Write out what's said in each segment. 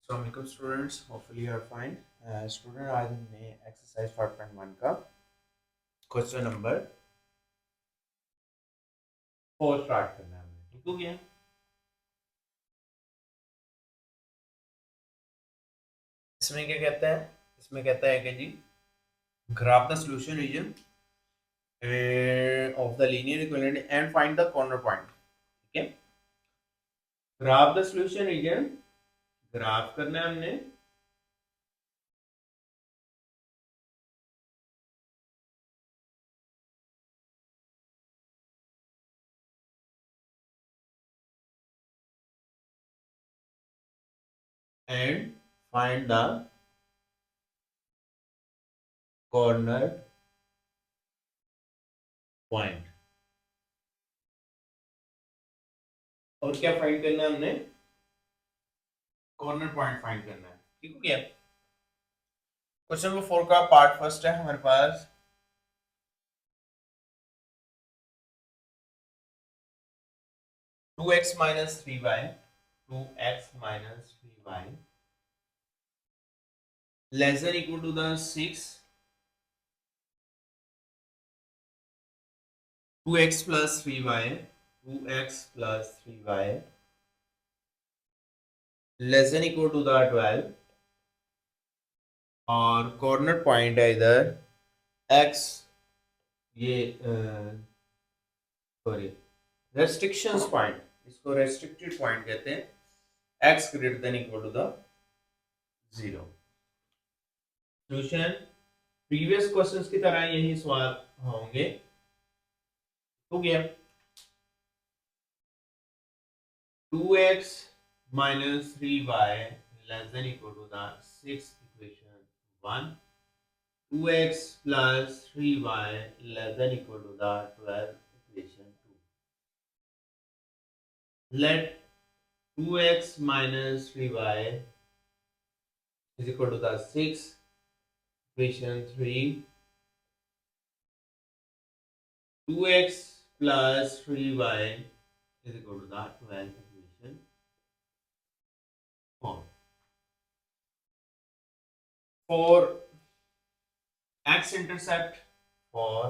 Assalamualaikum students, hopefully you are fine. Student आज हमने exercise 5.1 का क्वेश्चन नंबर 4 स्टार्ट करना है हमने, ठीक हो गया। इसमें क्या कहता है? इसमें कहता है कि जी graph the solution region of the linear equivalent and find the corner point. ठीक है, graph the solution region graph करना है हमने and find the corner point. और क्या फाइंड करना है हमने? कॉर्नर पॉइंट फाइंड करना है, ठीक हो गया। क्वेश्चन नंबर 4 का पार्ट फर्स्ट है हमारे पास। 2x minus 3y, 2x minus 3y less than equal to the 6, 2x plus 3y, 2x plus 3y less than equal to the 12 और कॉर्नर पॉइंट है इधर x, ये सॉरी रेस्ट्रिक्शंस पॉइंट, इसको restricted point कहते हैं, x greater than equal to the 0। Solution previous questions की तरह यही सवाल होंगे, हो गया। 2x minus 3y less than equal to the 6th equation 1, 2x plus 3y less than equal to the 12th equation 2. Let 2x minus 3y is equal to the 6th equation 3, 2x plus 3y is equal to the 12th equation 4. For x-intercept, for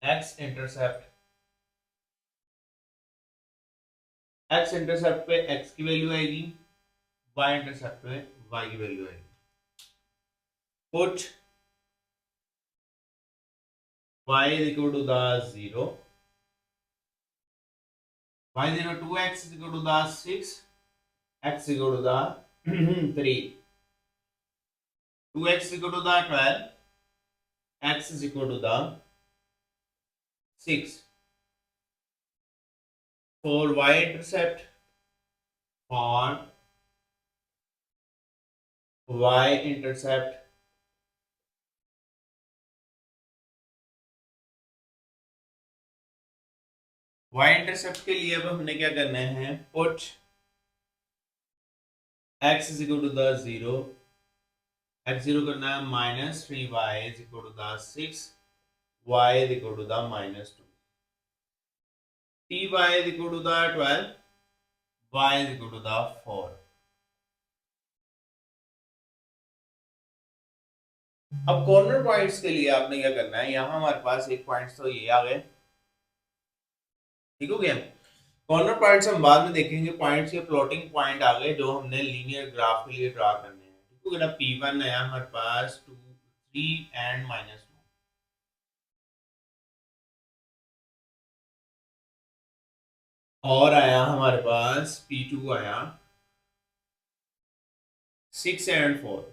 x-intercept, x intercept पे x की value आएगी, y intercept पे y की value आएगी। Put y is equal to the 0, y is equal to 2x is equal to the 6, x is equal to the 3, 2x is equal to the 12, x is equal to the 6. For y intercept, for y intercept, y intercept के लिए अब हमने क्या करना है? Put x is equal to the 0, x 0 करना है, minus 3y is equal to the 6, y is equal to the minus 2, ty is equal to the 12, y is equal to the 4. अब कॉर्नर पॉइंट्स के लिए आपने क्या करना है? यहाँ हमारे पास एक पॉइंट्स तो ये आ गए, ठीक हो गया। कॉर्नर पॉइंट्स हम बाद में देखेंगे, पॉइंट्स के प्लॉटिंग पॉइंट आ गए जो हमने लीनियर ग्राफ के लिए ड्रा करने हैं, ठीक हो गया। P1 है हमारे पास 2 3 एंड -2, और आया हमारे पास P2 आया 6 एंड 4।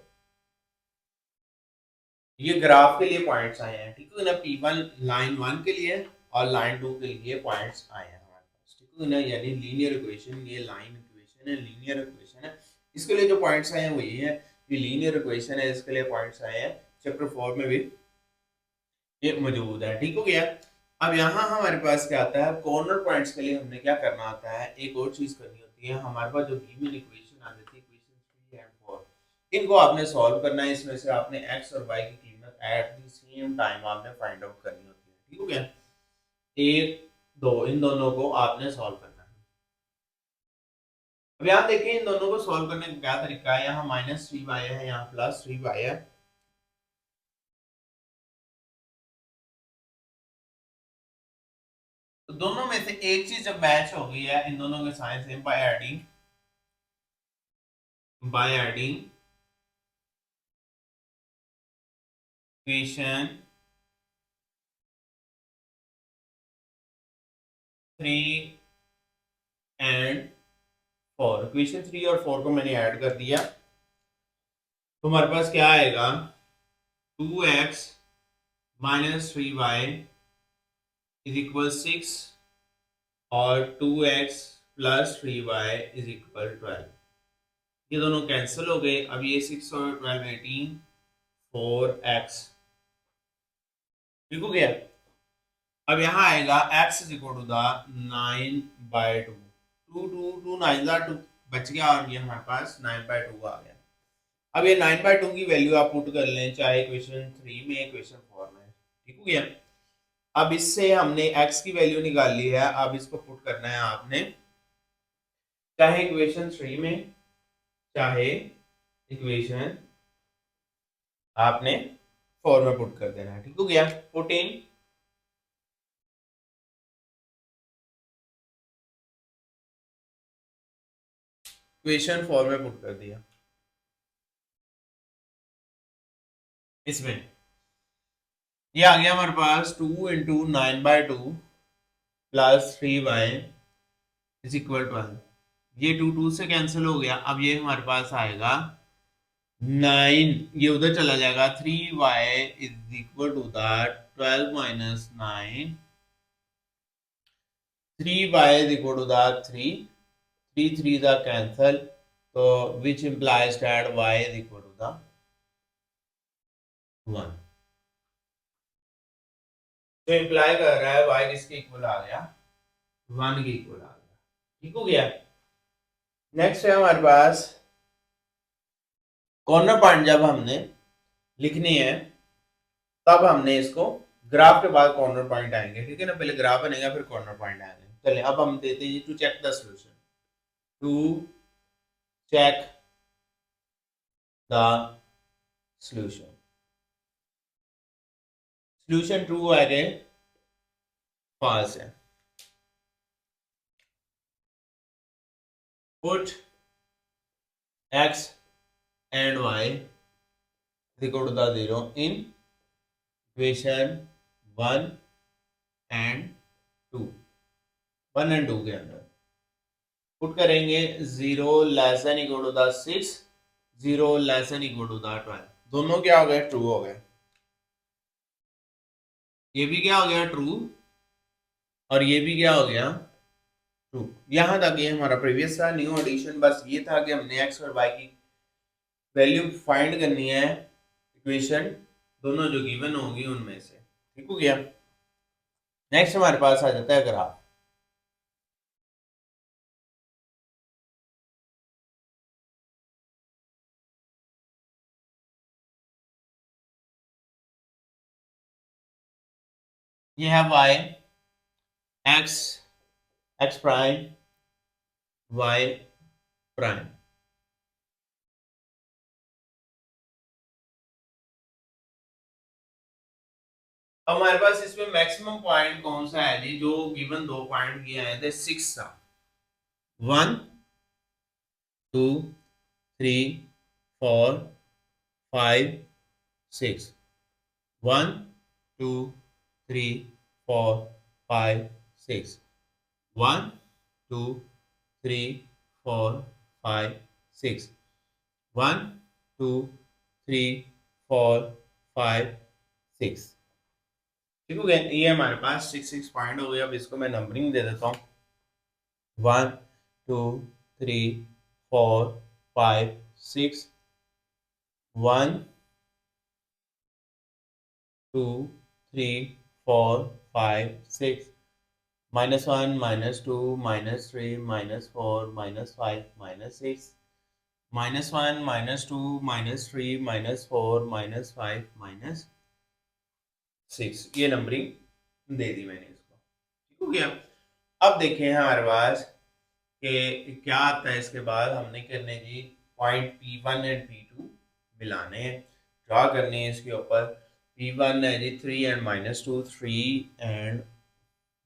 ये ग्राफ के लिए पॉइंट्स आए हैं, ठीक है ना। P1 लाइन 1 के लिए और लाइन 2 के लिए पॉइंट्स आए हैं हमारे पास, ठीक है ना। यानी लीनियर इक्वेशन, ये लाइन इक्वेशन है, लीनियर इक्वेशन है, इसके लिए जो पॉइंट्स आए हैं वो ये है। ये लीनियर इक्वेशन है, इसके लिए पॉइंट्स आए हैं। चैप्टर 4 में भी ये मौजूद है, ठीक हो गया। अब यहाँ हमारे पास क्या आता है? कॉर्नर पॉइंट्स के लिए हमने क्या करना होता है? एक और चीज करनी होती है। हमारे पास जो गिवन इक्वेशन आ जाती है, इक्वेशन 3 एंड 4, इनको आपने सॉल्व करना है। इसमें से आपने x और y की कीमत एट द सेम टाइम आपने फाइंड आउट करनी होती है, ठीक हो गया। एक दो, इन दोनों को आपने सॉल्व करना है। अब यहाँ देखिए इन दोनों को सॉल्व करने का क्या तरीका है, यहाँ -3y है, यहाँ +3y है। तो दोनों में से एक चीज जब मैच हो गई है इन दोनों के साइन से by adding equation 3 and 4, equation 3 और 4 को मैंने ऐड कर दिया, तो हमारे पास क्या आएगा, 2x -3y इज इक्वल 6 और 2x + 3y इज इक्वल 12। ये दोनों कैंसिल हो गए। अब ये 6 और 12 18, 4x, ठीक हो गया। अब यहाँ आएगा x is equal to the 9/2, 2 9 2 बच गया और ये हमारे पास 9/2 आ गया। अब ये 9/2 की वैल्यू आप पुट कर लें, चाहे इक्वेशन 3 में इक्वेशन 4 में, ठीक हो गया। अब इससे हमने x की वैल्यू निकाल ली है, अब इसको पुट करना है आपने, चाहे इक्वेशन 3 में चाहे इक्वेशन आपने 4 में पुट कर देना है, ठीक हो गया। पुट इन इक्वेशन 4 में पुट कर दिया। इसमें ये आ गया हमारे पास 2 × 9/2 + 3y इज इक्वल 12। ये 2 2 से कैंसिल हो गया। अब ये हमारे पास आएगा 9, ये उधर चला जाएगा, 3y is equal to the 12 - 9, 3y is equal to the 3, 3 3 the cancel, तो which implies that y is equal to the 1। तो इंप्लाई कर रहा है y किसके इक्वल आ गया, 1 के इक्वल आ गया, ठीक हो गया। नेक्स्ट है हमारे पास कॉर्नर पॉइंट। जब हमने लिखनी है तब हमने इसको ग्राफ के बाद कॉर्नर पॉइंट आएंगे, ठीक है ना, पहले ग्राफ बनेगा फिर कॉर्नर पॉइंट आएंगे। चलिए अब हम देते हैं to check the solution, to check the solution, solution true है कि फॉल्स है। Put x and y is equal to the 0 in equation 1 and 2, 1 and 2 के अंदर पुट करेंगे 0 less than equal to the 6, 0 less than equal to the 12, दोनों क्या हो गए, ट्रू हो गए। ये भी क्या हो गया, ट्रू, और ये भी क्या हो गया, ट्रू। यहां तक ये हमारा प्रीवियस था। न्यू एडिशन बस ये था कि हमने x और y की वैल्यू फाइंड करनी है इक्वेशन दोनों जो गिवन होंगी उनमें से, ठीक हो गया। नेक्स्ट हमारे पास आ जाता है ग्राफ। ये है y, x, x prime, y prime. अब हमारे पास इसमें मैक्सिमम पॉइंट कौन सा है जी, जो गिवन 2 पॉइंट किए आए थे, 6 था, 1 2 3 4 5 6, 1 2 3 4 5 6, 1 2 3 4 5 6, 1 2 3 4 5 6, ठीक हो गया। ये हमारे पास 6 पॉइंट हो गए। अब इसको मैं नंबरिंग दे देता हूँ, 1 2 3 4 5 6, 1 2 3 4 5 6, -1 -2 -3 -4 -5 -6, -1 -2 -3 -4 -5 -6, ये नंबरिंग दे दी मैंने इसको, ठीक हो गया। अब देखें हमारे पास कि क्या आता है इसके बाद हमने करने जी पॉइंट P1 एंड P2 मिलाने हैं, ड्रा करनी है इसके ऊपर। P1 है जी 3 एंड -2, 3 एंड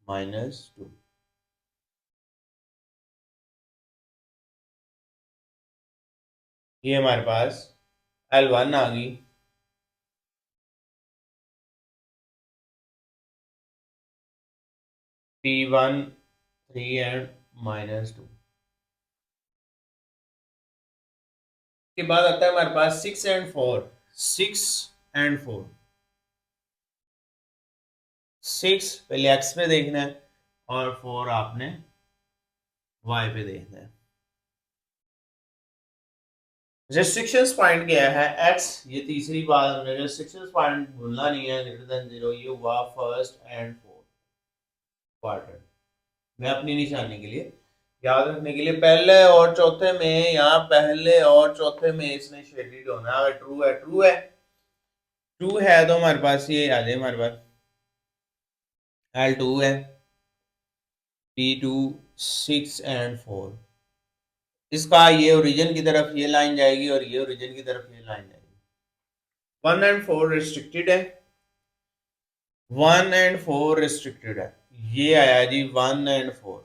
-2। ये हमारे पास L1 आ गई, P1 3 एंड -2 के बाद आता है हमारे पास 6 एंड 4। 6 एंड 4, 6 पहले x पे देखना है और 4 आपने y पे देखना है। रेस्ट्रिक्शंस पॉइंट क्या है x, ये तीसरी बात हमने रेस्ट्रिक्शंस पॉइंट भूलना नहीं है, ग्रेटर देन 0। ये हुआ फर्स्ट एंड फोर्थ क्वाड्रेंट में अपनी निशानी के लिए याद रखने के लिए। पहले और चौथे में, यहाँ पहले और चौथे में इसने शेडेड होना है। अगर ट्रू है, ट्रू है, ट्रू है तो हमारे पास ये आ जाए, हमारे पास L2 है, P2 6 एंड 4। इसका ये ओरिजिन की तरफ ये लाइन जाएगी और ये ओरिजिन की तरफ ये लाइन जाएगी। 1 एंड 4 रिस्ट्रिक्टेड है, 1 एंड 4 रिस्ट्रिक्टेड है। ये आया जी 1 एंड 4।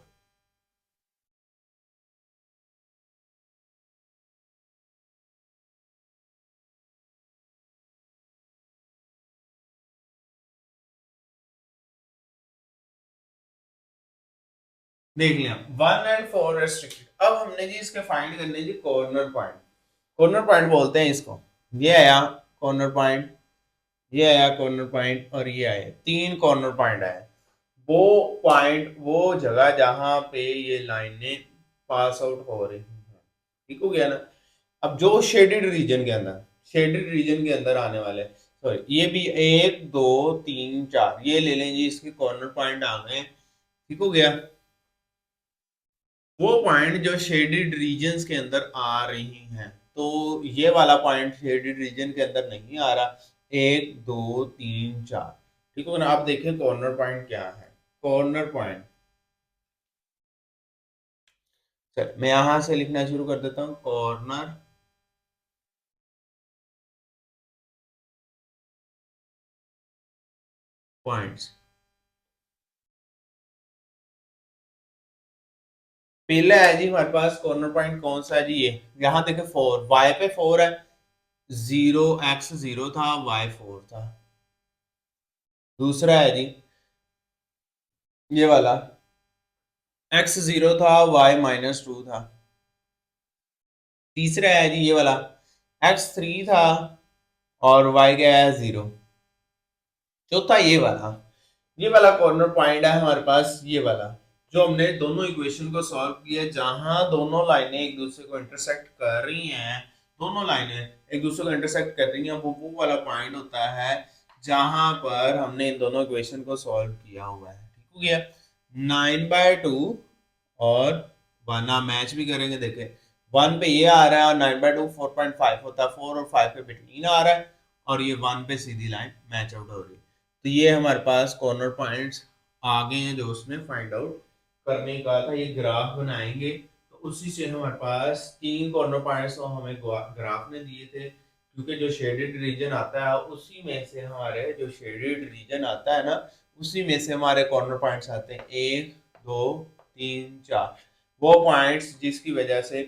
देख लिया 1 एंड 4 रेस्ट्रिक्टेड। अब हमने जी इसके फाइंड करने जी कॉर्नर पॉइंट। कॉर्नर पॉइंट बोलते हैं इसको। ये आया कॉर्नर पॉइंट, ये आया कॉर्नर पॉइंट और ये आए, तीन कॉर्नर पॉइंट आए। वो पॉइंट, वो जगह जहां पे ये लाइनें पास आउट हो रही हैं, ठीक हो गया ना। अब जो शेडेड रीजन के अंदर, शेडेड रीजन के अंदर आने वाले, सॉरी ये भी 1 2 3 4 ये ले लें जी, इसके कॉर्नर पॉइंट आ गए, ठीक हो गया। वो पॉइंट जो शेडेड रीजन्स के अंदर आ रही हैं, तो ये वाला पॉइंट शेडेड रीजन के अंदर नहीं आ रहा। 1 2 3 4, ठीक है ना। आप देखें कॉर्नर पॉइंट क्या है। कॉर्नर पॉइंट, चल मैं यहां से लिखना शुरू कर देता हूं। कॉर्नर पॉइंट्स, पहला है जी हमारे पास कॉर्नर पॉइंट कौन सा है जी, ये यहां देखें 4, वाई पे 4 है, 0 x 0 था, y 4 था। दूसरा है जी ये वाला, x 0 था, y -2 था। तीसरा है जी ये वाला, x 3 था और y क्या है 0। चौथा ये वाला कॉर्नर पॉइंट है हमारे पास, ये वाला जो हमने दोनों इक्वेशन को सॉल्व किया, जहां दोनों लाइनें एक दूसरे को इंटरसेक्ट कर रही हैं, दोनों लाइनें एक दूसरे को इंटरसेक्ट कर रही हैं, वो वाला पॉइंट होता है जहां पर हमने इन दोनों इक्वेशन को सॉल्व किया हुआ है, ठीक हो गया। 9/2 और 1 आप मैच भी करेंगे, देखें 1 पे ये आ रहा है और 9/2 4.5 होता है, 4 और 5 पे बिटवीन आ रहा है और ये 1 पे सीधी लाइन मैच आउट हो रही है। तो ये हमारे पास कॉर्नर पॉइंट्स आ गए हैं जो उसने फाइंड आउट करने का था। ये ग्राफ बनाएंगे तो उसी से हमारे पास तीन कॉर्नर पॉइंट्स तो हमें ग्राफ ने दिए थे, क्योंकि जो शेडेड रीजन आता है उसी में से हमारे, जो शेडेड रीजन आता है ना, उसी में से हमारे कॉर्नर पॉइंट्स आते हैं 1 2 3 4। वो पॉइंट्स जिसकी वजह से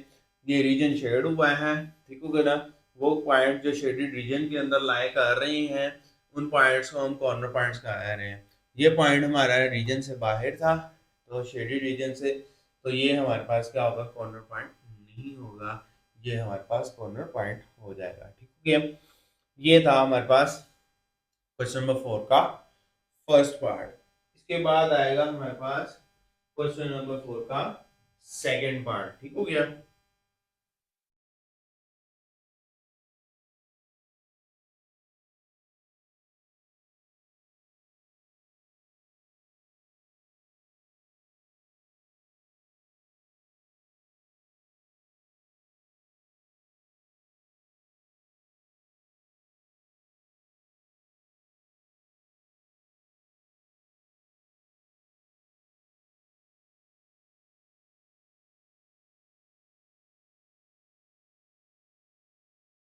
ये रीजन शेड हुआ है, ठीक हो गया ना, वो पॉइंट जो शेडेड रीजन के अंदर लाई कर रही हैं, उन पॉइंट्स को हम कॉर्नर पॉइंट्स कह रहे हैं। ये पॉइंट हमारा रीजन से बाहर था, तो शेडेड रीजन से, तो ये हमारे पास क्या होगा, कॉर्नर पॉइंट नहीं होगा, ये हमारे पास कॉर्नर पॉइंट हो जाएगा, ठीक है। ये था हमारे पास क्वेश्चन नंबर 4 का फर्स्ट पार्ट। इसके बाद आएगा हमारे पास क्वेश्चन नंबर 4 का सेकंड पार्ट, ठीक हो गया।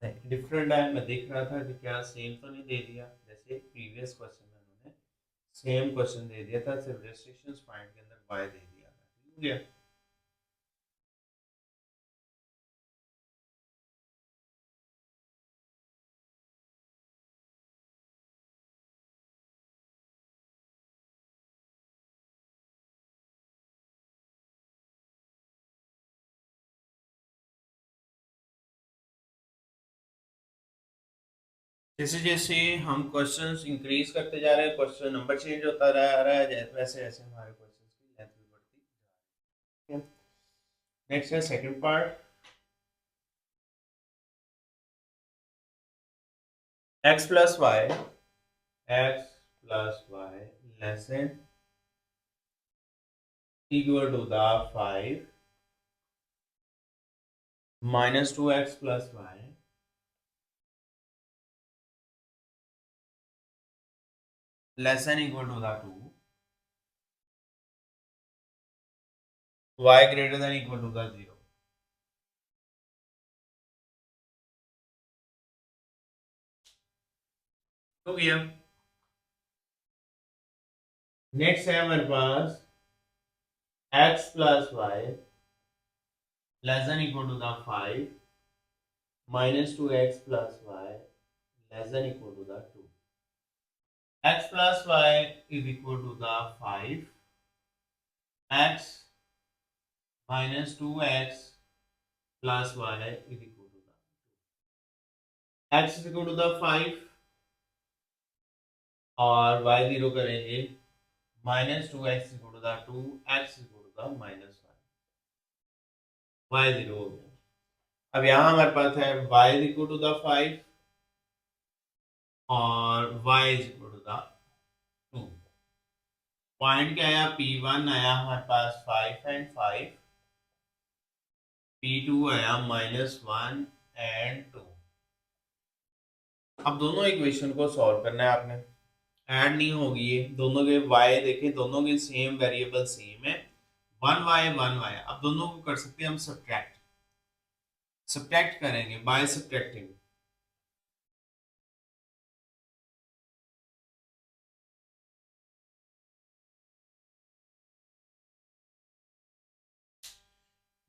नहीं डिफरेंट है, मैं देख रहा था कि क्या सेम तो नहीं दे दिया, जैसे प्रीवियस क्वेश्चन में उन्होंने सेम क्वेश्चन दे दिया था, सिर्फ रेस्ट्रिक्शंस पॉइंट के अंदर वाई दे दिया था, ठीक हो गया। जैसे जैसे हम क्वेश्चंस इंक्रीज करते जा रहे हैं, क्वेश्चन नंबर चेंज होता रहा है, वैसे वैसे हमारे क्वेश्चंस की लेंथ भी बढ़ती जा रही है। नेक्स्ट है second part, x plus y, x plus y less than equal to the 5 minus 2x plus y less than equal to the 2, y greater than equal to the 0। तो गया। Next है हमारे पास x plus y less than equal to the 5 minus 2x plus y less than equal to the 2। x plus y is equal to the 5, x minus 2x plus y is equal to the x is equal to the 5 और y 0 करेंगे, minus 2x equal to the 2, x equal to the minus 1, y 0 हो गया। अब यहाँ हमारे पास है y equal to the 5 और y equal to the 2। Point क्या आया, P1 आया हमारे पास 5 एंड 5, P2 आया -1 एंड 2। अब दोनों इक्वेशन को सॉल्व करना है आपने, ऐड नहीं होगी ये दोनों के, y देखें दोनों के सेम वेरिएबल सेम है, 1y अब दोनों को कर सकते हैं हम सब्ट्रैक्ट, सब्ट्रैक्ट करेंगे बाय सब्ट्रैक्टिंग।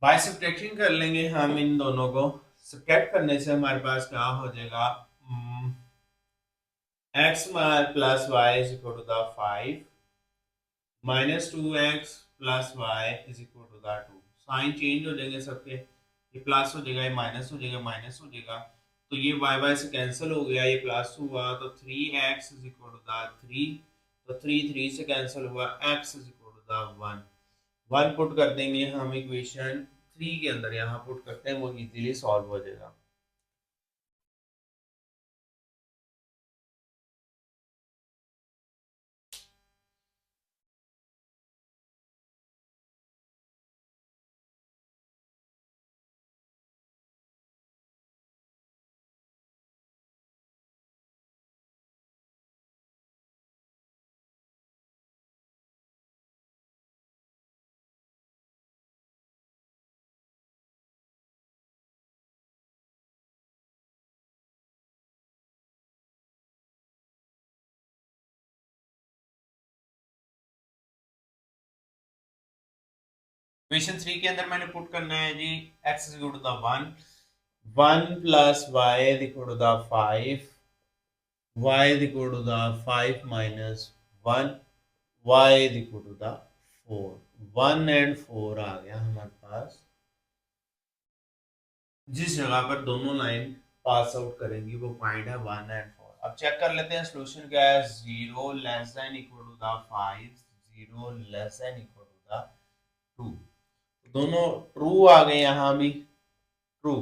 बाय सब्ट्रैक्टिंग कर लेंगे हम इन दोनों को, सब्ट्रैक्ट करने से हमारे पास क्या हो जाएगा, x plus y is equal to the 5 minus 2x plus y is equal to the 2। Sign change हो जाएंगे सबके, ये प्लस हो जाएगा, ये माइनस हो जाएगा, माइनस हो जाएगा, तो ये y से कैंसिल हो गया, ये प्लस हुआ तो 3x is equal to the 3, तो 3 से कैंसिल हुआ, x is equal to the 1 put कर देंगे हम इक्वेशन 3 के अंदर, यहाँ पुट करते हैं वो इजीली सॉल्व हो जाएगा। इक्वेशन 3 के अंदर मैंने पुट करना है जी, x is equal to the 1 plus y is equal to the 5, y is equal to the 5 minus 1, y is equal to the 4। 1 and 4 आ गया हमारे पास, जिस जगह पर दोनों लाइन पास आउट करेंगी वो पॉइंट है 1 एंड 4। अब चेक कर लेते हैं सोल्यूशन क्या है, 0 less than equal to the 5, 0 less than equal to the 2, दोनों ट्रू आ गए, यहाँ भी ट्रू,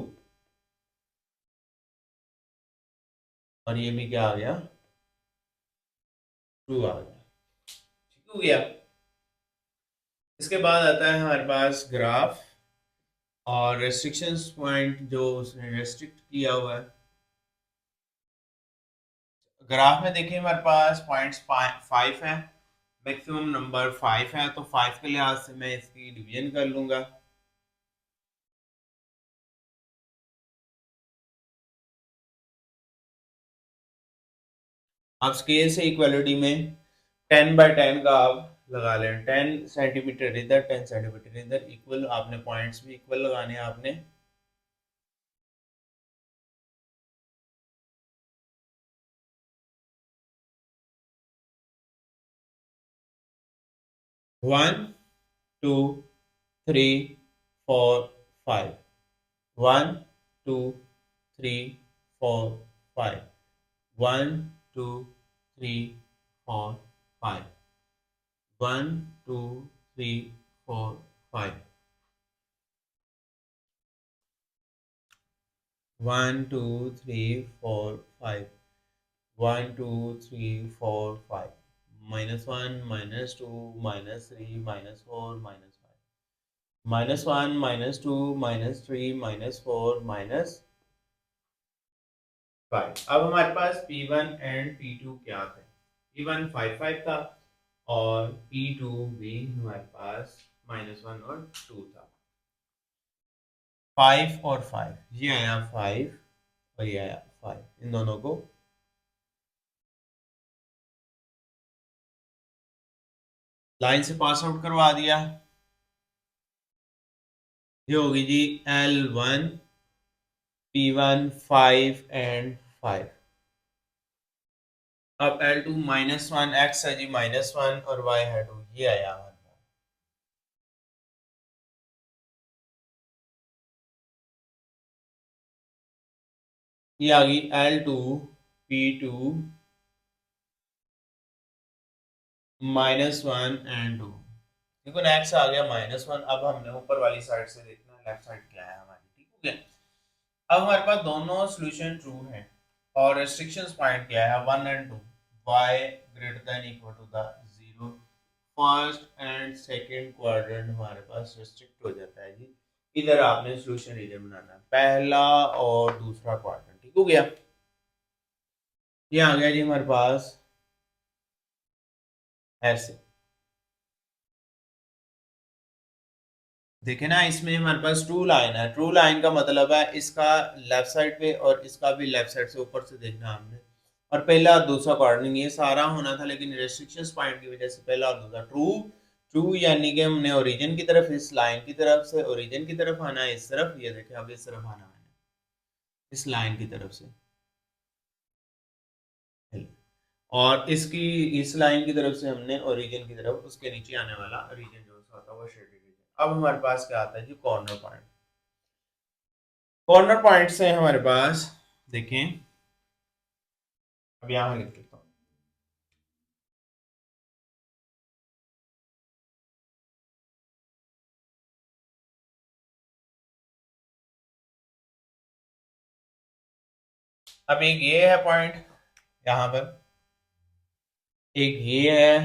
और ये भी क्या आ गया, ट्रू आ गया, ठीक हो गया। इसके बाद आता है हमारे पास ग्राफ और रेस्ट्रिक्शंस पॉइंट जो उसने रेस्ट्रिक्ट किया हुआ है। ग्राफ में देखिए हमारे पास पॉइंट्स 5 है, मैक्सिमम नंबर 5 है, तो 5 के लिहाज से मैं इसकी डिवीजन कर लूंगा, आप स्केल से इक्वलिटी में 10/10 का आप लगा लें, 10 सेंटीमीटर इधर 10 सेंटीमीटर इधर, इक्वल आपने पॉइंट्स भी इक्वल लगाने हैं आपने। One two three four five, 1 2 3 4 5, 1 2 3 4 5, 1 2 3 4 5, 1 2 3 4 5, 1 2 3 4 5, -1 -2 -3 -4 -5, -1 -2 -3 -4 -5। अब हमारे पास P1 एंड P2 क्या थे? P1 5 था और P2 भी हमारे पास -1 और 2 था। 5 और 5, ये आया 5 और ये आया 5, इन दोनों को लाइन से पास आउट करवा दिया। ये होगी जी L1 P1 5 एंड 5। अब L2 -1 x है जी -1 और y है 2, ये आया हमारे पास। ये आ गई L2 P2 -1 एंड 2। देखो नेक्स्ट आ गया -1। अब हमने ऊपर वाली साइड से देखना है लेफ्ट साइड क्या है हमारी, ठीक हो गया। अब हमारे पास दोनों सॉल्यूशन ट्रू है और रेस्ट्रिक्शंस पॉइंट क्या है 1 and 2, y greater than equal to the 0। First and second quadrant हमारे पास रेस्ट्रिक्ट हो जाता है जी। इधर आपने सॉल्यूशन रीजन बनाना है, पहला और दूसरा क्वाड्रेंट, ठीक हो गया। ये आ गया जी हमारे पास ऐसे। देखे ना, इसमें हमारे पास ट्रू लाइन है। ट्रू लाइन का मतलब है इसका लेफ्ट साइड पे और इसका भी लेफ्ट साइड से ऊपर से देखना हमने। और पहला और दूसरा क्वाड्रेंट ये सारा होना था, लेकिन रेस्ट्रिक्शंस पॉइंट की वजह से पहला और दूसरा ट्रू। ट्रू यानी कि हमने ओरिजिन की तरफ, इस लाइन की तरफ से ओरिजिन की तरफ आना है, इस तरफ, ये देखे अब इस तरफ आना है, इस लाइन की तरफ से। और इसकी इस लाइन की तरफ से हमने ओरिजिन की तरफ, उसके नीचे आने वाला रीजन जो सा होता है वो शेडेड रीजन। अब हमारे पास क्या आता है जी कॉर्नर पॉइंट। कॉर्नर पॉइंट से हमारे पास देखें, अब यहां लिख देता हूं। अब एक ये है पॉइंट यहाँ पर, एक ये है,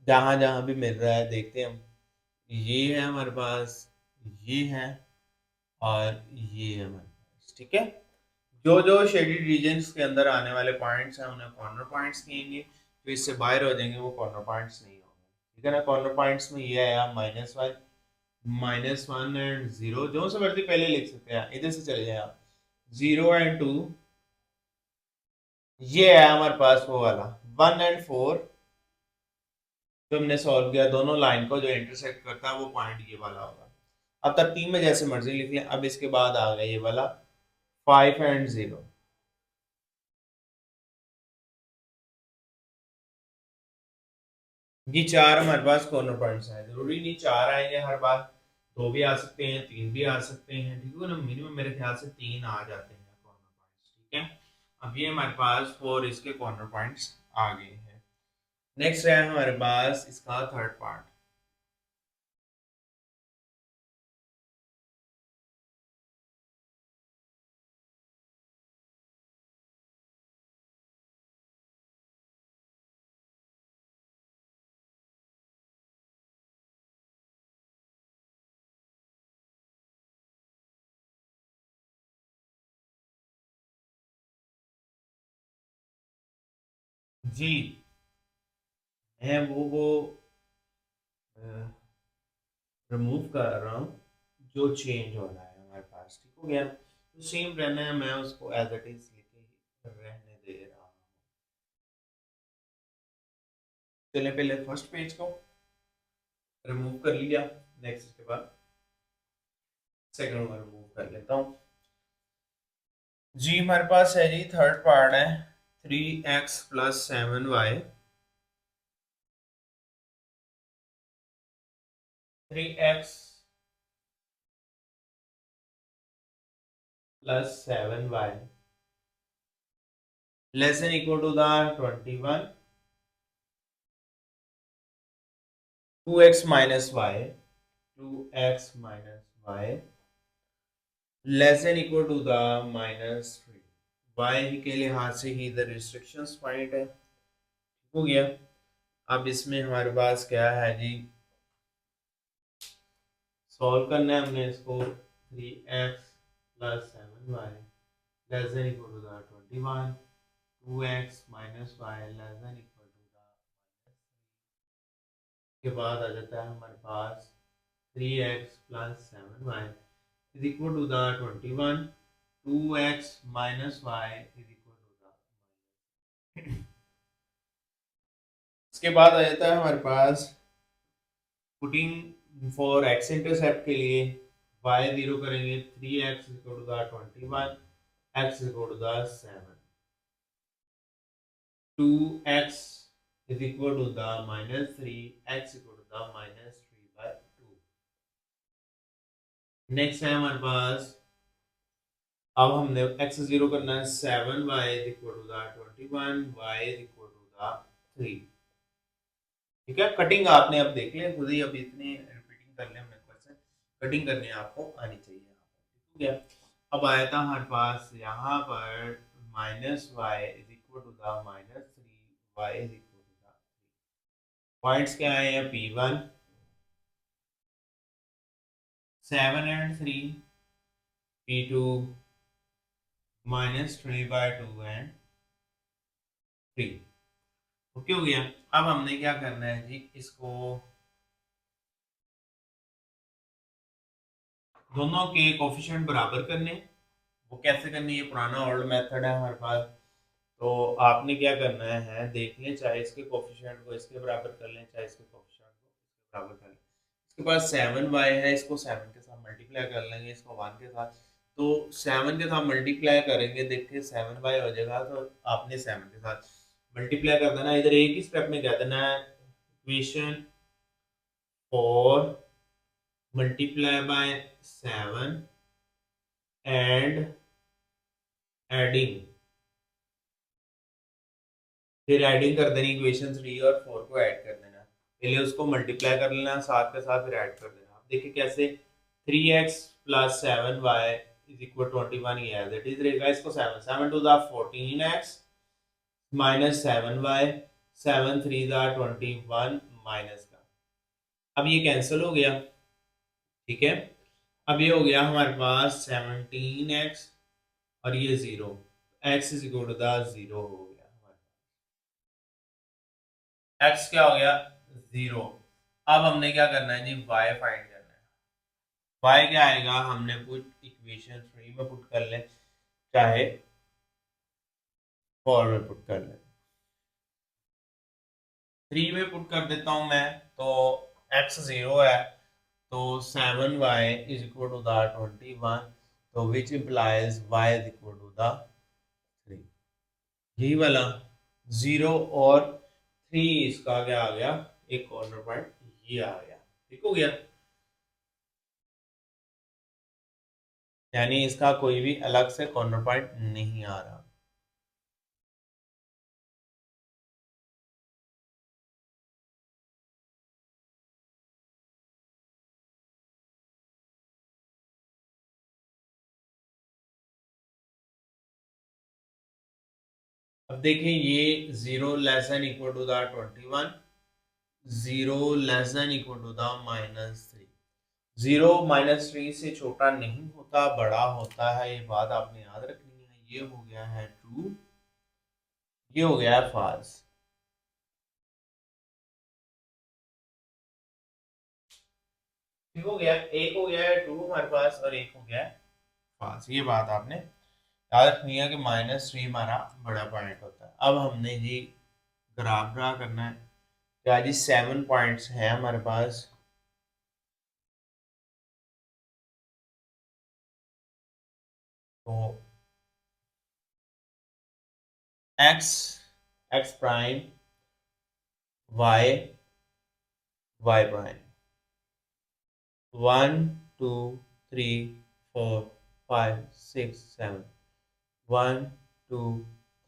जहां जहां भी मिल रहा है देखते हैं हम। ये है हमारे पास, ये है और ये है हमारे पास, ठीक है। जो जो शेडेड रीजन्स के अंदर आने वाले पॉइंट्स हैं उन्हें कॉर्नर पॉइंट्स कहेंगे, जो इससे बाहर हो जाएंगे वो कॉर्नर पॉइंट्स नहीं होंगे, ठीक है ना। कॉर्नर पॉइंट्स में ये आया -1 एंड 0, जो से मर्जी पहले लिख सकते हैं, इधर से चले जाए आप। 0 एंड 2, ये है हमारे पास वो वाला 1 एंड 4, जो हमने सॉल्व किया। दोनों लाइन को जो इंटरसेक्ट करता है वो पॉइंट ये वाला होगा। अब तरतीब में जैसे मर्जी लिख लें। अब इसके बाद आ गया ये वाला 5 एंड 0। ये चार हमारे पास कॉर्नर पॉइंट्स हैं। जरूरी नहीं चार आएंगे हर बार, दो भी आ सकते हैं, तीन भी आ सकते हैं, ठीक है ना। मिनिमम मेरे ख्याल से तीन आ जाते हैं कॉर्नर पॉइंट्स, ठीक है। अब ये हमारे पास 4 इसके कॉर्नर पॉइंट्स आ गए हैं। नेक्स्ट है हमारे पास इसका थर्ड पार्ट। जी, मैं वो रिमूव कर रहा हूँ जो चेंज हो रहा है हमारे पास, ठीक हो गया। तो सेम रहना है, मैं उसको एज इट इज लिखे ही रहने दे रहा हूँ। चले पहले फर्स्ट पेज को रिमूव कर लिया, नेक्स्ट के बाद सेकंड वन रिमूव कर लेता हूँ जी। हमारे पास है जी थर्ड पार्ट है 3x plus 7y, 3x plus 7y less than equal to the 21, 2x minus y, 2x minus y less than equal to the -3। y के लिहाज से ही इधर रिस्ट्रिक्शंस पॉइंट है, हो गया। अब इसमें हमारे पास क्या है जी, सॉल्व करना है हमने इसको। 3x plus 7y less than equal to the 21, 2x minus y less than equal to the, के बाद आ जाता है हमारे पास 3x plus 7y is equal to the 21, 2x minus y is equal to the, इसके बाद आ जाता है हमारे पास पुटिंग फॉर x इंटरसेप्ट के लिए y 0 करेंगे, 3x is equal to the 21, x is equal to the 7, 2x is equal to the -3, x is equal to the -3/2। Next है हमारे पास, अब हमने x 0 करना है, 7y is equal to the 21, y is equal to the 3। ठीक है, cutting आपने अब देख लिया खुद ही, अब इतने रिपीटिंग कर ले हमने क्वेश्चन, कटिंग करने आपको आनी चाहिए। ठीक है, अब आया था हमारे पास यहाँ पर -y is equal to the -3, y is equal to the 3। Points क्या आए हैं, P1 7 and 3, P2 -3/2 and 3। Okay हो गया। अब हमने क्या करना है जी, इसको दोनों के कोफिशिएंट बराबर करने। वो कैसे करनी है, पुराना ओल्ड मेथड है हमारे पास। तो आपने क्या करना है, देख लें, चाहे इसके कोफिशिएंट को इसके बराबर कर लें, चाहे इसके कोफिशिएंट को इसके बराबर कर लें। इसके पास 7y है, इसको 7 के साथ मल्टीप्लाई कर लेंगे, इसको 1 के साथ। तो 7 के साथ मल्टीप्लाई करेंगे, देखिए 7y हो जाएगा, तो आपने 7 के साथ मल्टीप्लाई कर देना। इधर एक ही स्टेप में कह देना है, equation 4 multiply by 7 and adding, फिर एडिंग कर देनी, इक्वेशन 3 और 4 को ऐड कर देना। पहले उसको मल्टीप्लाई कर लेना साथ के साथ, फिर ऐड कर देना। आप देखिए कैसे, 3x plus 7y is equal 21, ये एज इट इज रहेगा। इसको 7 to the 14x minus 7y, 7 3 the 21 minus का, अब ये कैंसिल हो गया। ठीक है, अब ये हो गया हमारे पास 17x और ये 0, x is equal to the 0 हो गया हमारे पास। x क्या हो गया, 0। अब हमने क्या करना है जी, y फाइंड करना है। y क्या आएगा, हमने पुट इक्वेशन 3 में पुट कर ले, चाहे 4 में पुट कर ले। 3 में पुट कर देता हूं मैं, तो x 0 है, तो 7y is equal to the 21, तो which implies y is equal to the 3। यही वाला 0 और 3 इसका क्या आ गया, एक कॉर्नर पॉइंट ये आ गया। ठीक हो गया, यानी इसका कोई भी अलग से कॉर्नर पॉइंट नहीं आ रहा। अब देखिए, ये 0 less than equal to the 21, 0 less than equal to the -3। 0 -3 से छोटा नहीं होता, बड़ा होता है, ये बात आपने याद रखनी है। ये हो गया है ट्रू, ये हो गया है फॉल्स। ठीक हो गया, एक हो गया है ट्रू हमारे पास और एक हो गया है फॉल्स। ये बात आपने याद रखनी है कि -3 हमारा बड़ा पॉइंट होता है। अब हमने जी ग्राफ ड्रा करना है। या जी 7 पॉइंट्स हैं हमारे पास। तो x, x prime, y, y prime, 1 2 3 4 5 6 7, 1 2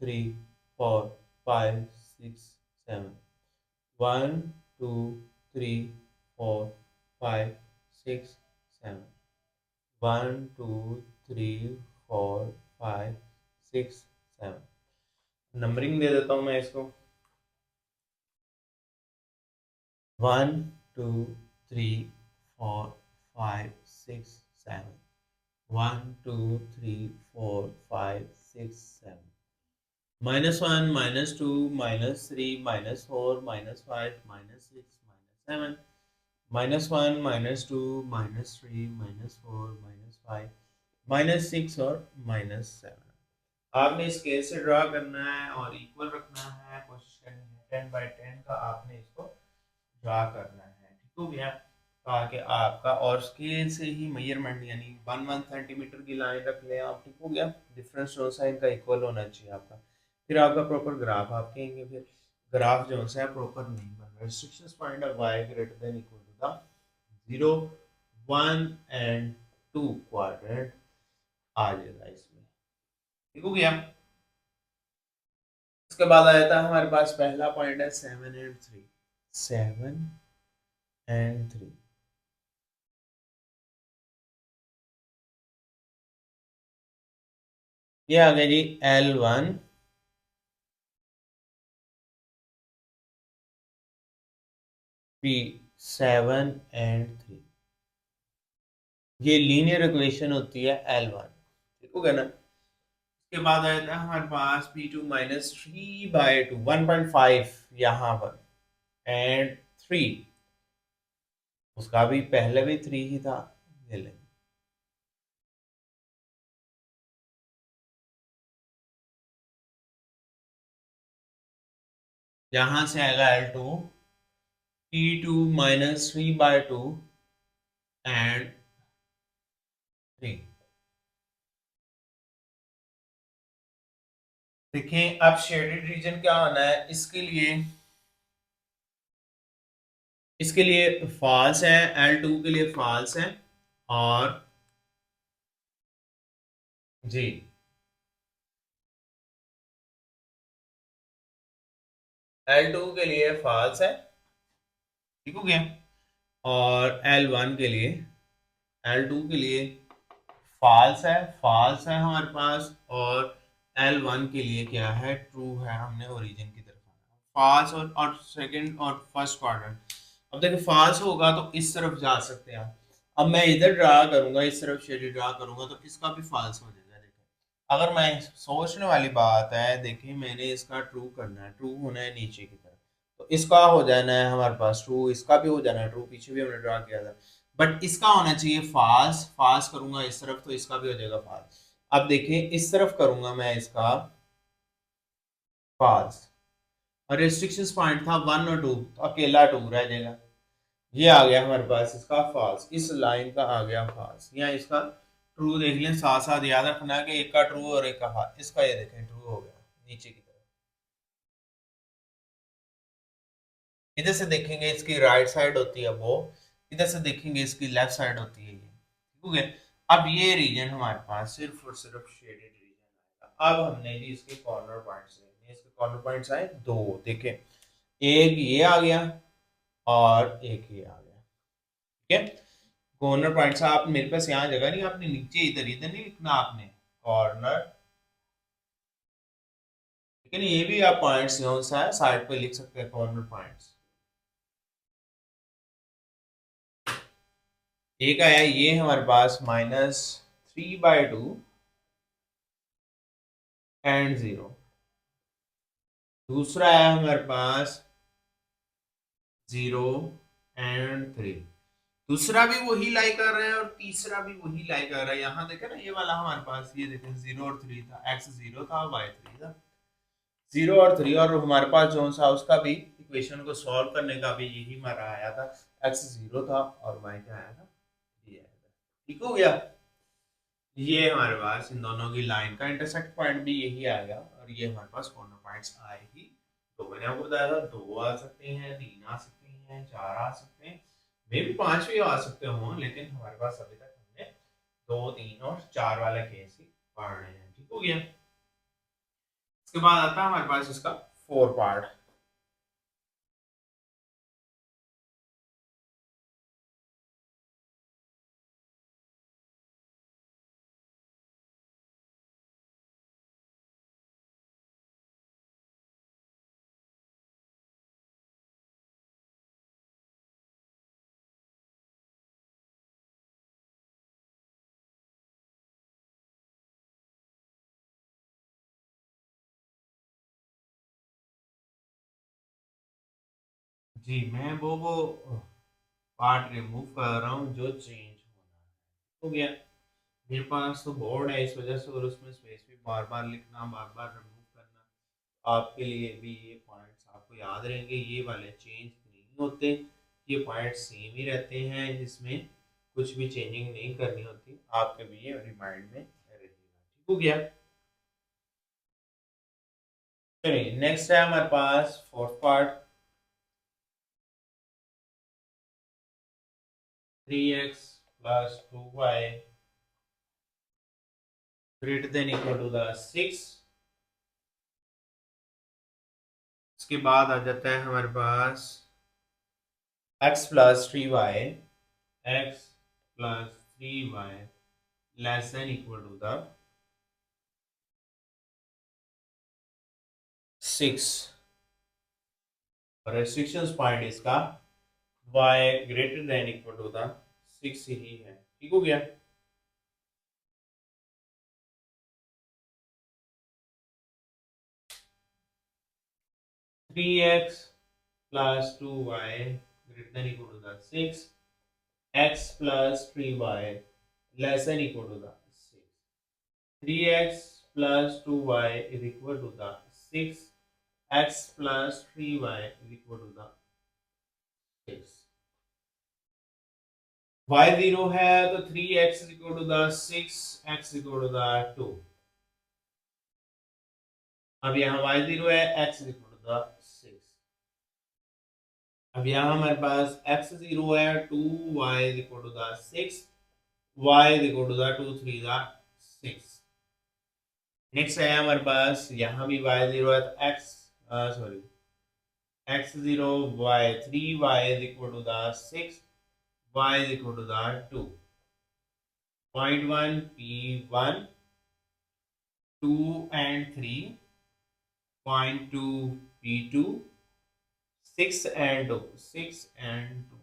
3 4 5 6 7, 1 2 3 4 5 6 7, 1 2 3 4 5 6 7। Numbering दे देता हूं मैं इसको। 1 2 3 4 5 6 7, 1 2 3 4 5 6 7, -1 -2 -3 -4 -5 -6 -7, -1 -2 -3 -4 -5 -6 और -7। आपने स्केल से ड्रा करना है और इक्वल रखना है, कोशिश करनी है 10/10 का आपने इसको ड्रा करना है, ठीक हो गया। ताकि आपका और स्केल से ही मेजरमेंट यानी 1 सेंटीमीटर की लाइन रख लें आप, ठीक हो गया। डिफरेंस जो सा इनका इक्वल होना चाहिए आपका। फिर आपका प्रॉपर ग्राफ आप कहेंगे, फिर ग्राफ जो है प्रॉपर नहीं बन रहा। Restrictions point of y greater than equal to the 0 1 and 2 quadrant आ जाएगा इसमें, ठीक हो गया। इसके बाद आया था हमारे पास पहला पॉइंट है 7 एंड 3, 7 एंड 3। ये आ गया जी L1 P 7 एंड 3। ये लीनियर इक्वेशन होती है L1, ठीक हो गया ना। इसके बाद आया था हमारे पास P2 -3/2 1.5 यहाँ पर एंड 3, उसका भी पहले भी 3 ही था, ले लेंगे। यहां से आएगा L2 P2 -3/2 एंड 3। देखें अब शेडेड रीजन क्या होना है इसके लिए, इसके लिए फॉल्स है, L2 के लिए फॉल्स है और जी L2 के लिए फॉल्स है, ठीक हो गया। और L1 के लिए, L2 के लिए फॉल्स है, फॉल्स है हमारे पास। और L1 के लिए क्या है, ट्रू है। हमने ओरिजिन की तरफ आना फॉल्स और सेकंड और फर्स्ट क्वाड्रेंट। अब देखिए फॉल्स होगा तो इस तरफ जा सकते हैं आप। अब मैं इधर ड्रा करूंगा, इस तरफ शेड ड्रा करूंगा तो इसका भी फॉल्स हो जाएगा। देखिए अगर मैं सोचने वाली बात है, देखिए मैंने इसका ट्रू करना है, ट्रू होना है नीचे की तरफ, तो इसका हो जाना है हमारे पास ट्रू, इसका भी हो जाना है ट्रू, पीछे भी हमने ड्रा किया था। बट इसका होना चाहिए फॉल्स, फॉल्स करूंगा इस तरफ तो इसका भी हो जाएगा फॉल्स। अब देखिए इस तरफ करूंगा मैं इसका फॉल्स, और रिस्ट्रिक्शंस पॉइंट था 1 और 2 तो अकेला 2 रह जाएगा। ये आ गया हमारे पास इसका फॉल्स, इस लाइन का आ गया फॉल्स। यहाँ इसका ट्रू देख लें, साथ साथ याद रखना है कि एक का ट्रू और एक का फॉल्स। इसका ये देखें ट्रू हो गया नीचे की तरफ। इधर से देखेंगे इसकी राइट साइड होती है वो, इधर से देखेंगे इसकी लेफ्ट साइड होती है ये, ठीक है। अब ये रीजन हमारे पास सिर्फ और सिर्फ शेडेड रीजन आएगा। अब हमने जी इसके कॉर्नर पॉइंट्स लेने, इसके कॉर्नर पॉइंट्स आए दो, देखें एक ये आ गया और एक ये आ गया, ठीक है। कॉर्नर पॉइंट्स आप मेरे पास यहाँ जगह नहीं, आपने नीचे इधर इधर नहीं लिखना, आपने कॉर्नर, लेकिन ये भी आप पॉइंट्स कौन सा है साइड पे लिख सकते हैं कॉर्नर पॉइंट्स। एक आया ये हमारे पास -3/2 एंड 0। दूसरा आया हमारे पास 0 एंड 3। दूसरा भी वही लाई कर रहा है और तीसरा भी वही लाई कर रहा है। यहाँ देखे ना ये वाला हमारे पास, ये देखें 0 और 3 था, x 0 था y 3 था। 0 और 3, और हमारे पास जो सा उसका भी इक्वेशन को सॉल्व करने का भी यही हमारा आया था, x 0 था और y क्या आया था, ये आया था। ठीक हो गया। ये हमारे पास इन दोनों की लाइन का इंटरसेक्ट पॉइंट भी यही आएगा, और ये हमारे पास कॉर्नर पॉइंट्स आए ही। तो मैंने आपको बताया था 2 आ सकते हैं, 3 आ सकते हैं, 4 आ सकते हैं, मे भी 5 भी आ सकते हों, लेकिन हमारे पास अभी तक हमने 2, 3 और 4 वाला केस ही पढ़ रहे हैं। ठीक हो गया। इसके बाद आता है हमारे पास इसका 4 पार्ट। जी मैं वो पार्ट रिमूव कर रहा हूँ जो चेंज होना है। हो गया। मेरे पास तो बोर्ड है इस वजह से, और उसमें स्पेस भी बार बार लिखना, बार बार रिमूव करना, आपके लिए भी ये पॉइंट्स आपको याद रहेंगे। ये वाले चेंज नहीं होते, ये पॉइंट सेम ही रहते हैं, इसमें कुछ भी चेंजिंग नहीं करनी होती, आपके भी ये रिमाइंड में रहेगा। ठीक हो गया। चलिए नेक्स्ट है हमारे पास fourth part. 3x plus 2y greater than equal to the 6। इसके बाद आ जाता है हमारे पास x plus 3y, x plus 3y less than equal to the 6। और रेस्ट्रिक्शंस पॉइंट इसका y greater than equal to the 6 ही है। ठीक हो गया। 3x plus 2y greater than equal to the 6, x plus 3y less than equal to the 6। 3x plus 2y is equal to the 6, x plus 3y is equal to the 6। y0 है तो 3x is equal to the 6, x is equal to the 2। अब यहाँ y0 है, x is equal to the 6। अब यहाँ हमारे पास x0 है, 2y is equal to the 6, y is equal to the 2, 3 the 6। Next है हमारे पास यहाँ भी y0 है तो x0 y3y is equal to the 6, y is equal to the 2। Point 1 p1, 2 and 3, point 2 p2, 6 and 2, 6 and 2।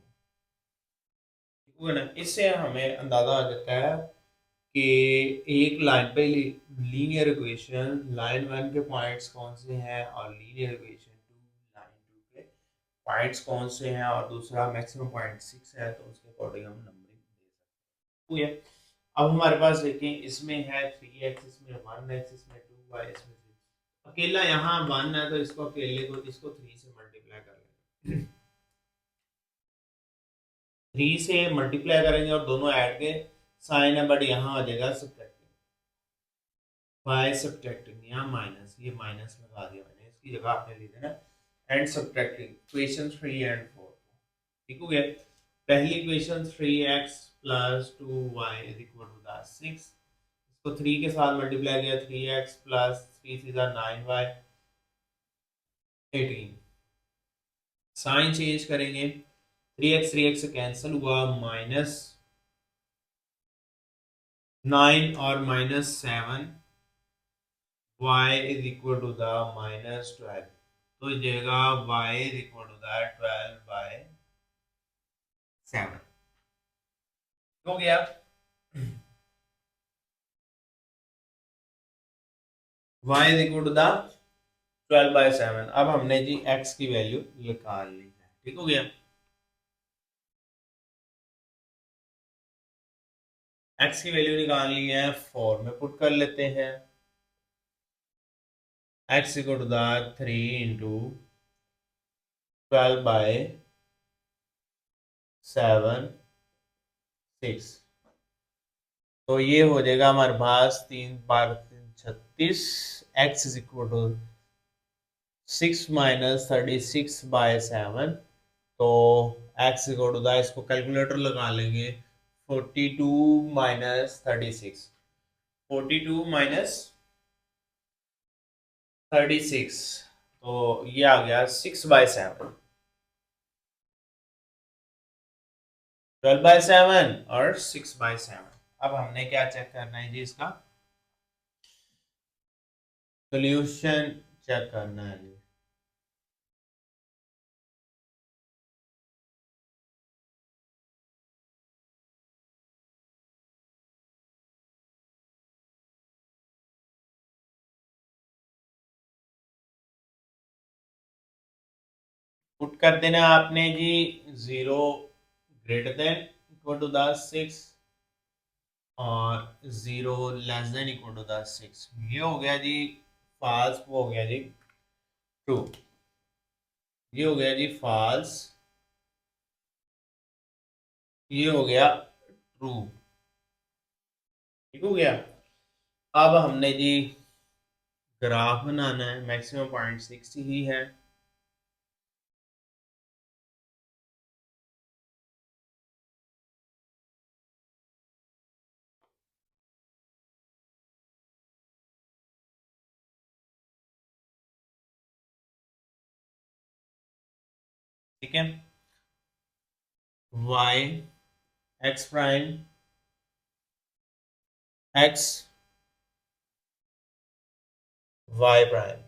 ठीक है ना। इससे हमें अंदाजा आ जाता है कि एक लाइन पे लीनियर इक्वेशन लाइन 1 के पॉइंट्स कौन से हैं, और लीनियर इक्वेशन लाइन 2 के पॉइंट्स कौन से हैं, और दूसरा मैक्सिमम पॉइंट 6 है, तो उसके अकॉर्डिंग हम नंबरिंग दे सकते हैं। अब हमारे पास देखें, इसमें है 3x, इसमें 1x, इसमें 2y, इसमें 3। अकेला यहाँ 1 है तो इसको अकेले को इसको 3 से मल्टीप्लाई कर लेंगे। 3 से मल्टीप्लाई करेंगे और दोनों ऐड के साइन है, बट यहाँ आ जाएगा सब्ट्रैक्टिंग, बाय सब्ट्रैक्टिंग, यहाँ माइनस, ये माइनस लगा दिया मैंने, इसकी जगह आपने लिख देना एंड सब्ट्रैक्टिंग इक्वेशन 3 एंड 4। ठीक हो गया। पहली equation 3x plus 2y is equal to the 6, इसको 3 के साथ मल्टीप्लाई किया, 3x प्लस 3 सीधा 9y 18। साइन चेंज करेंगे, 3x से कैंसिल हुआ, माइनस 9 और minus 7, y is equal to the minus 12। तो ये जाएगा y is equal to the 12/7। हो गया। y is equal to the 12/7। अब हमने जी x की वैल्यू निकाल ली है। ठीक हो गया। x की वैल्यू निकाल ली है, 4 में पुट कर लेते हैं। x equal to the 3 into 12/7 6। तो ये हो जाएगा हमारे पास 3 बार 3 36। x is equal to 6 - 36/7। तो x इक्वल टू द, इसको कैलकुलेटर लगा लेंगे, 42 - 36। 42 - 36, तो ये आ गया 6/7। 12/7 और 6/7। अब हमने क्या चेक करना है जी, इसका सोल्यूशन चेक करना है जी। पुट कर देना आपने जी, 0 greater than equal to the 6 और 0 less than equal to the 6। ये हो गया जी फॉल्स, वो हो गया जी ट्रू। ये हो गया जी फॉल्स, ये हो गया ट्रू। ठीक हो गया। अब हमने जी ग्राफ बनाना है, मैक्सिमम पॉइंट 6 ही है। ठीक है, y x prime x y prime,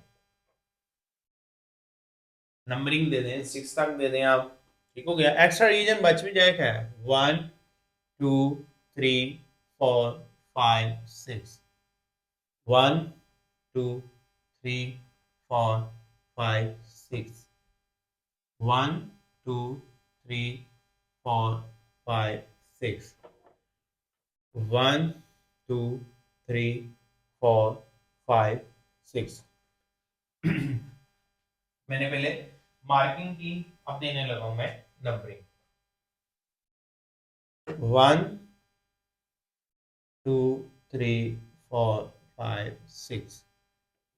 numbering दे दें 6 तक दे दें आप। ठीक हो गया। एक्स्ट्रा रीजन बच भी जाए क्या है, 1 2 3 4 5 6। 1 2 3 4 5 6। 1 2 3 4 5 6। 1 2 3 4 5 6। मैंने पहले मार्किंग की, अब देने लगा मैं नंबरिंग। 1 2 3 4 5 6।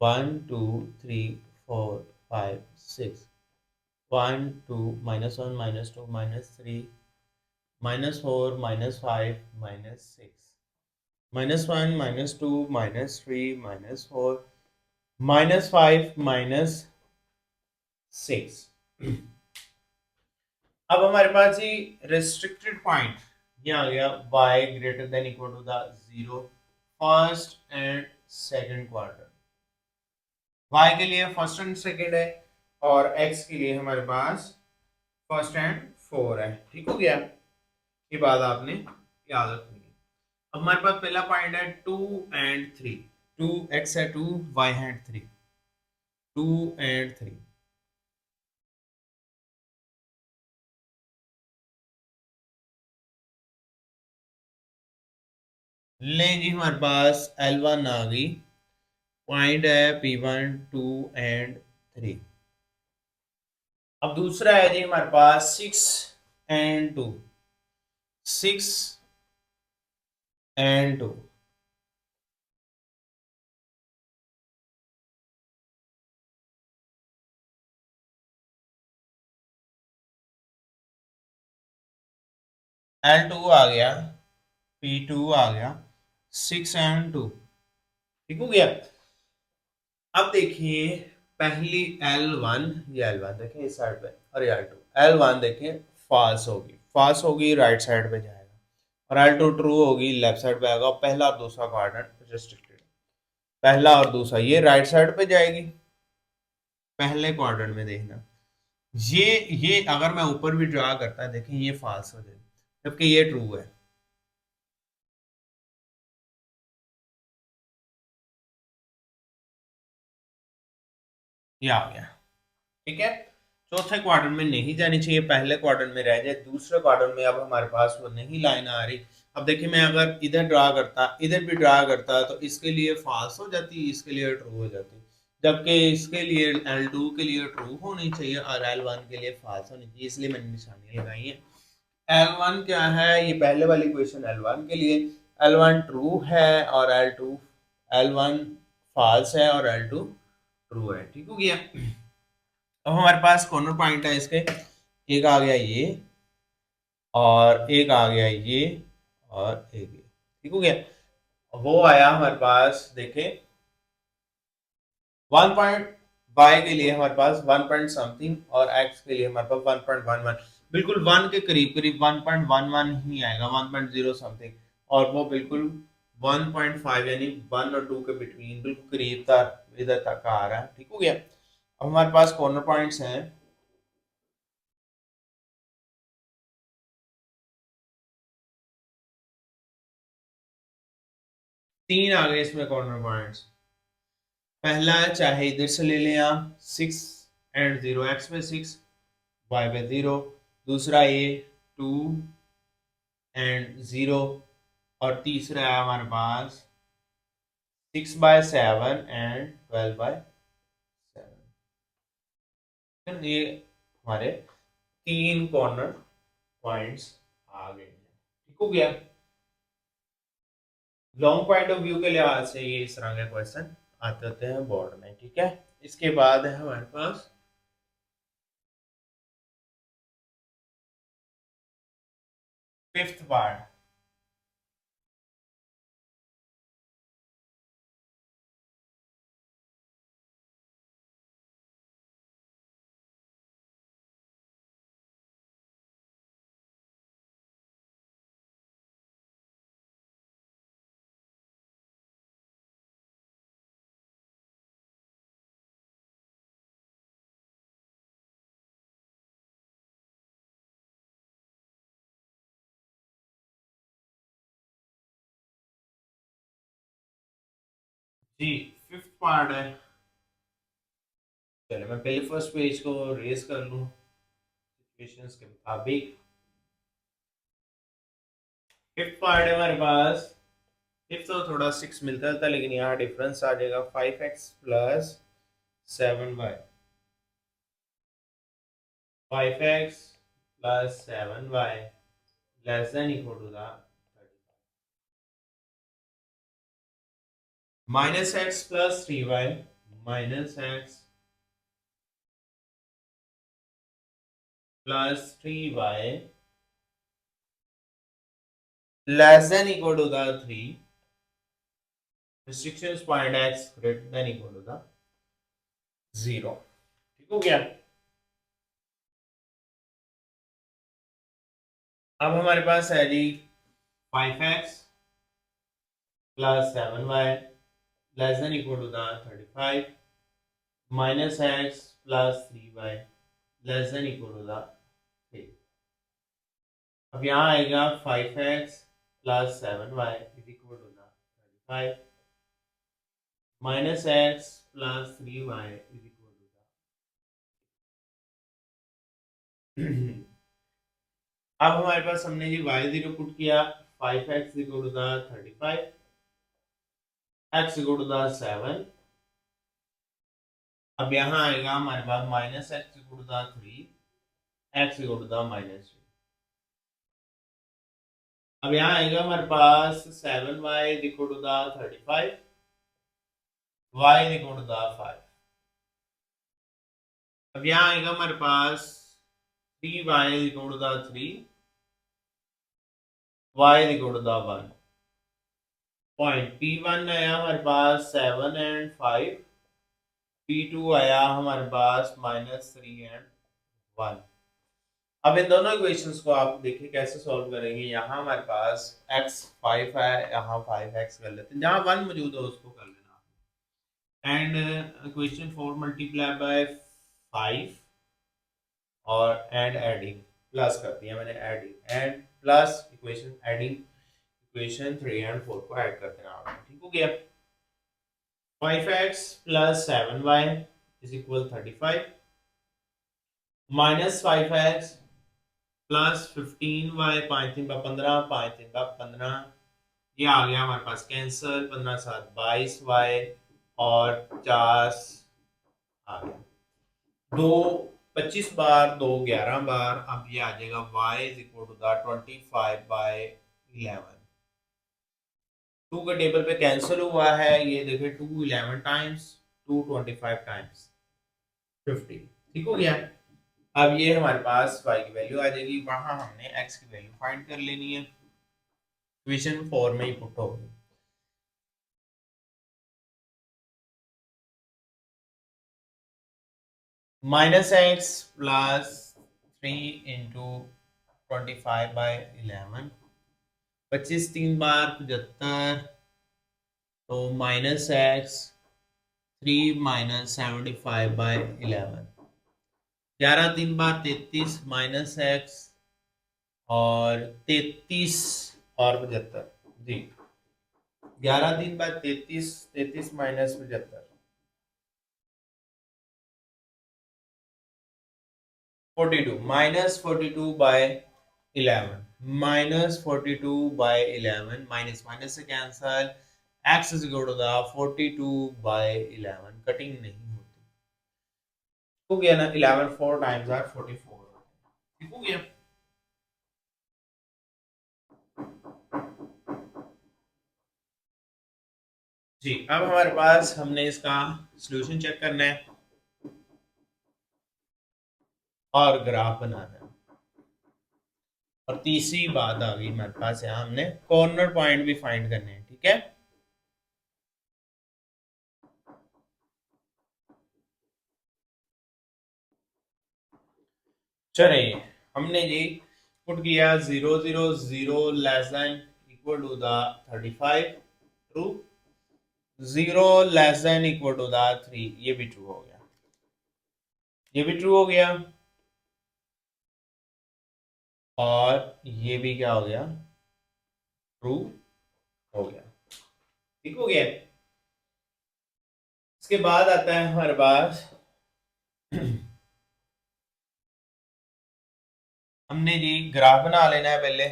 1 2 3 4 5 6। 1 2 -1 -2 -3 -4 -5 -6 -1 -2 -3 -4 -5 -6। अब हमारे पास ही रेस्ट्रिक्टेड पॉइंट ये आ गया, y greater than equal to the 0 first and second quarter. y के लिए फर्स्ट एंड सेकंड है और x के लिए हमारे पास फर्स्ट एंड 4 है। ठीक हो गया, ये बात आपने याद रखनी है। अब हमारे पास पहला पॉइंट है 2 एंड 3। 2 x है 2, y है 3। 2 एंड 3। लें जी, हमारे पास L1 आ गई, पॉइंट है P1 2 एंड 3। अब दूसरा है जी हमारे पास 6 एंड 2। 6 एंड 2। L2 आ गया, P2 आ गया, 6 एंड 2। ठीक हो गया। अब देखिए पहली L1, ये L1 देखें इस साइड पे, और ये L2। L1 देखें फॉल्स होगी, फॉल्स होगी राइट साइड पे जाएगा, और L2 ट्रू होगी लेफ्ट साइड पे आएगा। पहला और दूसरा क्वाड्रेंट रेस्ट्रिक्टेड, पहला और दूसरा ये राइट साइड पे जाएगी। पहले क्वाड्रेंट में देखना, ये अगर मैं ऊपर भी ड्रा करता है देखें ये फॉल्स हो जाएगी, जबकि ये ट्रू है। ये आ गया। ठीक है, चौथे क्वार्टर में नहीं जानी चाहिए, पहले क्वार्टर में रह जाए। दूसरे क्वार्टर में अब हमारे पास वो नहीं लाइन आ रही। अब देखिए मैं अगर इधर ड्रा करता, इधर भी ड्रा करता, तो इसके लिए फॉल्स हो जाती, इसके लिए ट्रू हो जाती। जबकि इसके लिए L2 के लिए ट्रू होनी चाहिए और L1 के लिए फॉल्स होनी चाहिए, इसलिए मैंने निशानियां लगाई हैं। L1 क्या है, ये पहले वाली क्वेश्चन L1 के लिए, L1 ट्रू है और L1 फॉल्स है और L2 ट्रू है। ठीक हो गया। अब हमारे पास कॉर्नर पॉइंट है इसके, एक आ गया ये और एक आ गया ये और एक ये। ठीक हो गया। वो आया हमारे पास, देखें 1 पॉइंट y के लिए हमारे पास 1 पॉइंट समथिंग और x के लिए हमारे पास 1.11, बिल्कुल 1 के करीब करीब 1.11 ही आएगा, 1.0 समथिंग, और वो बिल्कुल 1.5 यानी 1 और 2 के बिटवीन बिल्कुल करीब तक इधर तक आ रहा है। ठीक हो गया। अब हमारे पास कॉर्नर पॉइंट्स हैं, तीन आ गए इसमें कॉर्नर पॉइंट्स। पहला है, चाहे इधर से ले लें आप 6 एंड 0, x पे 6 y पे 0, दूसरा ये 2 एंड 0, और तीसरा है हमारे पास 6/7 एंड 12/7। ये हमारे तीन कॉर्नर पॉइंट्स आ गए हैं। ठीक हो गया। लॉन्ग पॉइंट ऑफ व्यू के लिहाज से ये इस तरह के क्वेश्चन आते होते हैं बोर्ड में। ठीक है। इसके बाद है हमारे पास फिफ्थ पार्ट। जी, फिफ्थ पार्ट है। चलो मैं पहले फर्स्ट पेज को रेज कर लूं सिचुएशंस के मुताबिक। फिफ्थ पार्ट है हमारे पास। फिफ्थ तो थोड़ा 6 मिलता था, लेकिन यहाँ डिफरेंस आ जाएगा 5x plus 7y, 5x plus 7y less than equal to the minus x plus 3y minus x plus 3y less than equal to the 3, restrictions point x greater than equal to the 0। ठीक हो गया। अब हमारे पास है जी 5x plus 7y less than equal to the 35 minus x plus 3y less than equal to the 3। अब यहाँ आएगा 5x plus 7y is equal to the 35 minus x plus 3y is equal to the अब हमारे पास हमने जी y0 put किया, 5x equal to the 35, x equal to the 7। अब यहाँ आएगा हमारे पास minus x equal to the 3, x equal to the -3। अब यहाँ आएगा हमारे पास 7y equal to the 35, y equal to the 5। अब यहाँ आएगा हमारे पास 3y equal to the 3, y equal to the 1। Point P1 आया हमारे पास 7 एंड 5, P2 आया हमारे पास -3 एंड 1। अब इन दोनों इक्वेशंस को आप देखिए कैसे सॉल्व करेंगे। यहाँ हमारे पास x 5 है, यहाँ 5x कर लेते हैं, जहाँ 1 मौजूद है उसको कर लेना। एंड इक्वेशन 4 मल्टीप्लाई बाय 5 और एंड एडिंग प्लस कर दिया मैंने, adding and plus equation adding equation 3 and 4 को ऐड कर देना आपने। ठीक हो गया। 5x plus 7y is equal 35 minus 5x plus 15y, 5 3 15, 5 3 15, ये आ गया हमारे पास कैंसल, 15 7 22y और 50 आ गया। 2 25 बार, 2 11 बार, अब ये आ जाएगा y is equal to the 25/11। 2 के टेबल पे कैंसिल हुआ है, ये देखिए 2 11 टाइम्स, 2 25 टाइम्स 50, ठीक हो गया। अब ये हमारे पास y की वैल्यू आ जाएगी, वहां हमने x की वैल्यू फाइंड कर लेनी है, इक्वेशन 4 में ही पुट होगी। -x प्लस 3 इंटू 25/11, 25 3 बार 75, तो -x 3 माइनस 75/11, 11 3 बार 33 -x और 33 और 75 जी, 11 3 बार 33, 33 माइनस 75, 42, -42/11, -42/11, माइनस माइनस से cancel, x is equal to the 42/11, cutting नहीं होती, हो गया ना। 11 4 टाइम्स आर 44, ठीक हो गया। जी, अब हमारे पास हमने इसका सॉल्यूशन चेक करना है और ग्राफ बनाना है। और तीसरी बात आ गई हमारे पास, यहाँ हमने कॉर्नर पॉइंट भी फाइंड करने हैं, ठीक है। चलिए, हमने जी पुट किया 0 0 0 less than equal to the 35, true, 0 less than equal to the 3, ये भी ट्रू हो गया, ये भी ट्रू हो गया, और ये भी क्या हो गया, ट्रू हो गया, ठीक हो गया। इसके बाद आता है हमारे पास हमने जी ग्राफ बना लेना है पहले।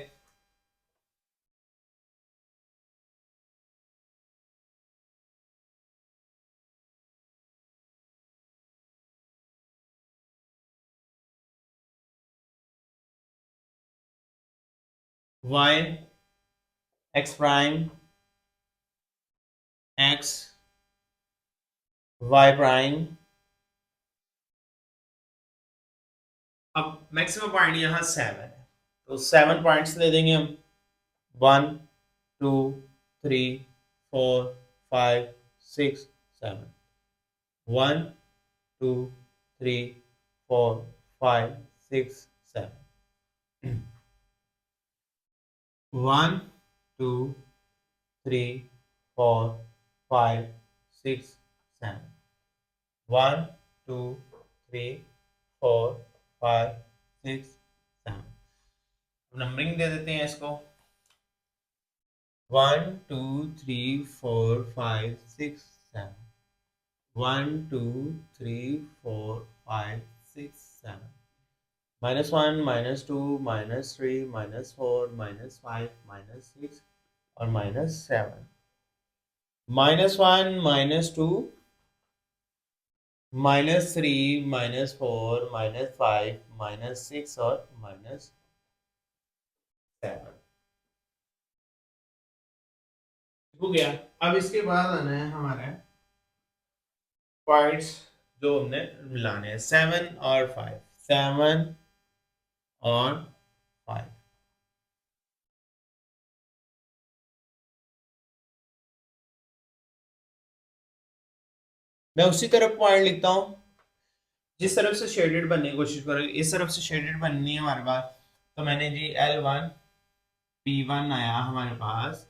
y x prime x y prime, अब मैक्सिमम पॉइंट यहाँ 7 है, तो 7 पॉइंट्स दे देंगे हम, 1 2 3 4 5 6 7, 1 2 3 4 5 6 7, 1 2 3 4 5 6 7, 1 2 3 4 5 6 7, नंबरिंग दे देते हैं इसको, 1 2 3 4 5 6 7, 1 2 3 4 5 6 7, -1 -2 -3 -4 -5 -6 और -7, -1 -2 -3 -4 -5 -6 और -7 हो गया। अब इसके बाद आना है हमारा पॉइंट्स जो हमने मिलाने हैं, 7 और 5, 7 और 5, मैं उसी तरफ पॉइंट लिखता हूं जिस तरफ से शेडेड बनने की कोशिश करो, इस तरफ से शेडेड बननी है हमारे पास, तो मैंने जी L1 P1 आया हमारे पास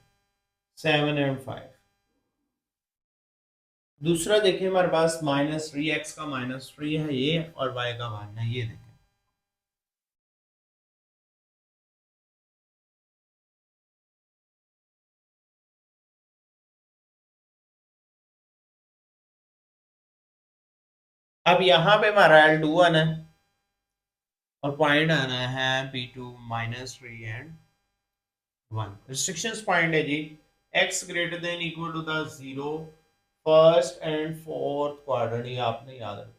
7 एंड 5, दूसरा देखिए हमारे पास -3x का -3 है ये, और y का 1 है, ये देखें। अब यहाँ पे हमारा L2 है और पॉइंट आना है P2 -3 एंड 1, रिस्ट्रिक्शंस पॉइंट है जी, x greater than equal to the 0 first and fourth quadrant ये आपने याद रखना।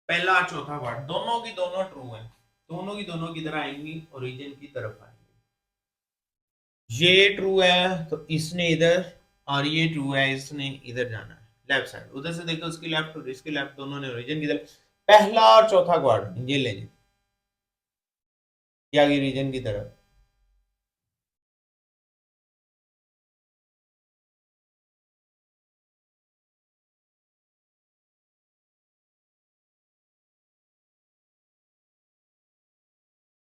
पहला और चौथा क्वाड्रेंट दोनों की दोनों ट्रू है, दोनों की दोनों किधर आएंगी, ओरिजिन की तरफ आएंगी। ये ट्रू है तो इसने इधर, और ये ट्रू है इसने इधर जाना है, लेफ्ट साइड। उधर से देखो उसकी लेफ्ट और इसकी लेफ्ट, दोनों ने ओरिजिन की तरफ। पहला और चौथा क्वाड्रेंट ये ले लीजिए, क्या की रीजन की तरफ।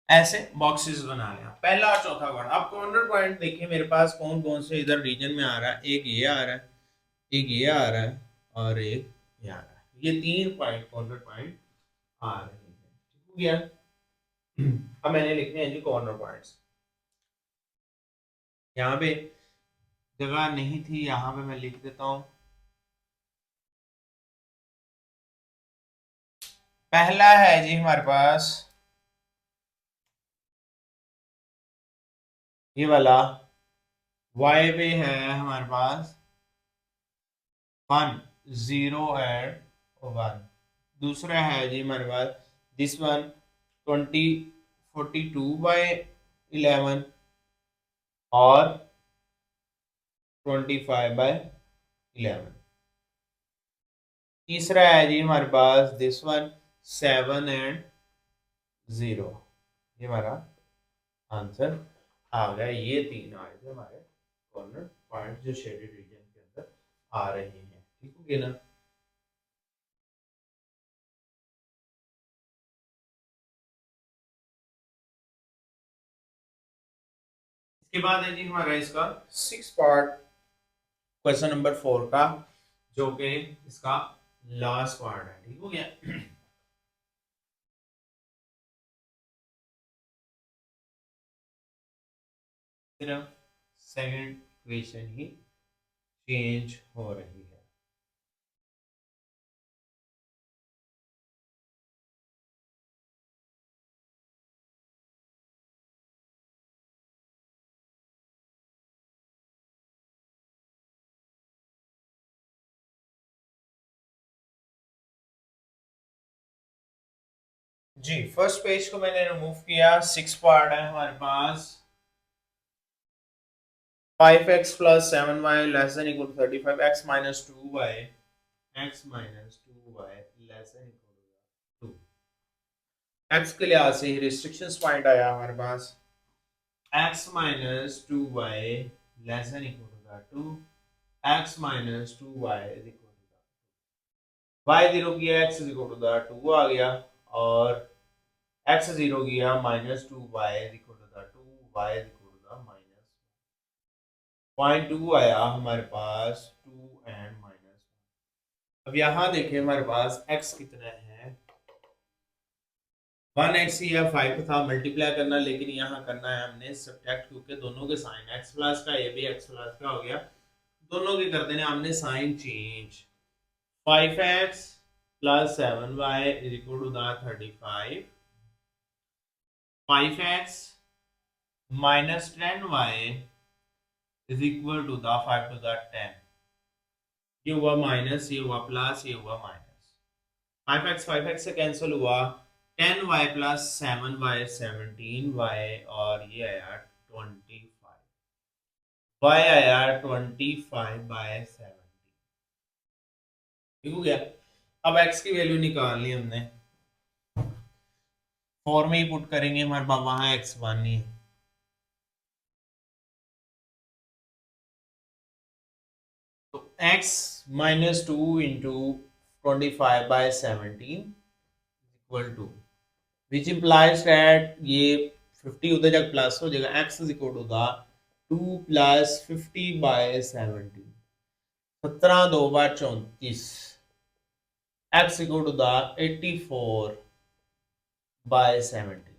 ऐसे बॉक्सेस बना लिया पहला और चौथा क्वाड्रेंट। अब कॉर्नर पॉइंट देखिए मेरे पास कौन कौन से इधर रीजन में आ रहा है। एक ये आ रहा है, एक ये आ रहा है, और एक ये आ रहा है। ये तीन पॉइंट कॉर्नर पॉइंट आ रहे हैं, ठीक हो गया। अब मैंने लिखने हैं जी कॉर्नर पॉइंट्स। यहाँ पे जगह नहीं थी, यहाँ पे मैं लिख देता हूँ। पहला है जी हमारे पास ये वाला, y पे है हमारे पास 1 0 एंड 1। दूसरा है जी हमारे पास दिस वन 20 42/11 और 25/11। तीसरा है जी हमारे पास दिस वन 7 एंड 0। ये हमारा आंसर आ गया। ये तीन आए थे हमारे कॉर्नर पॉइंट जो शेडेड रीजन के अंदर आ रहे हैं, ठीक हो गया ना। इसके बाद है जी हमारा इसका 6 पार्ट क्वेश्चन नंबर 4 का, जो कि इसका लास्ट पार्ट है, ठीक हो गया। सिर्फ सेकंड इक्वेशन ही चेंज हो रही है। जी फर्स्ट पेज को मैंने रिमूव किया। 6 पार्ट है हमारे पास। 5x plus 7y less than equal to 35, x minus 2y, x minus 2y less than equal to 2। x के लिहाज से रिस्ट्रिक्शंस पॉइंट आया हमारे पास, x minus 2y less than equal to 2, x minus 2y is equal to y 0 किया, x is equal to 2 आ गया, और x 0 किया minus 2y is equal to 2, y is equal to minus 0.2 आया हमारे पास 2 and minus. अब यहाँ देखिए हमारे पास x कितना है, 1x या 5 था मल्टीप्लाई करना, लेकिन यहाँ करना है हमने सब्ट्रैक्ट, क्योंकि दोनों के साइन x प्लस का, ये भी x प्लस का हो गया, दोनों के कर देने हमने sign change. 5x plus 7y is equal to 35, 5x minus 10y is equal to 5 to 10। ये हुआ माइनस, ये हुआ प्लस, ये हुआ माइनस। 5x से कैंसिल हुआ, 10y प्लस 7y 17y, और ये आया 25, y आया 25/17। ठीक हो गया। अब x की वैल्यू निकालनी हमने, फॉर में ही पुट करेंगे, हमारे पास वहां x1 ही है, तो x minus 2 into 25/17 equal to, which implies that ये 50 उधर जाकर प्लस हो जाएगा, x is equal to the 2 plus 50/17, 17 2 bar 34, x equal to the 84/17।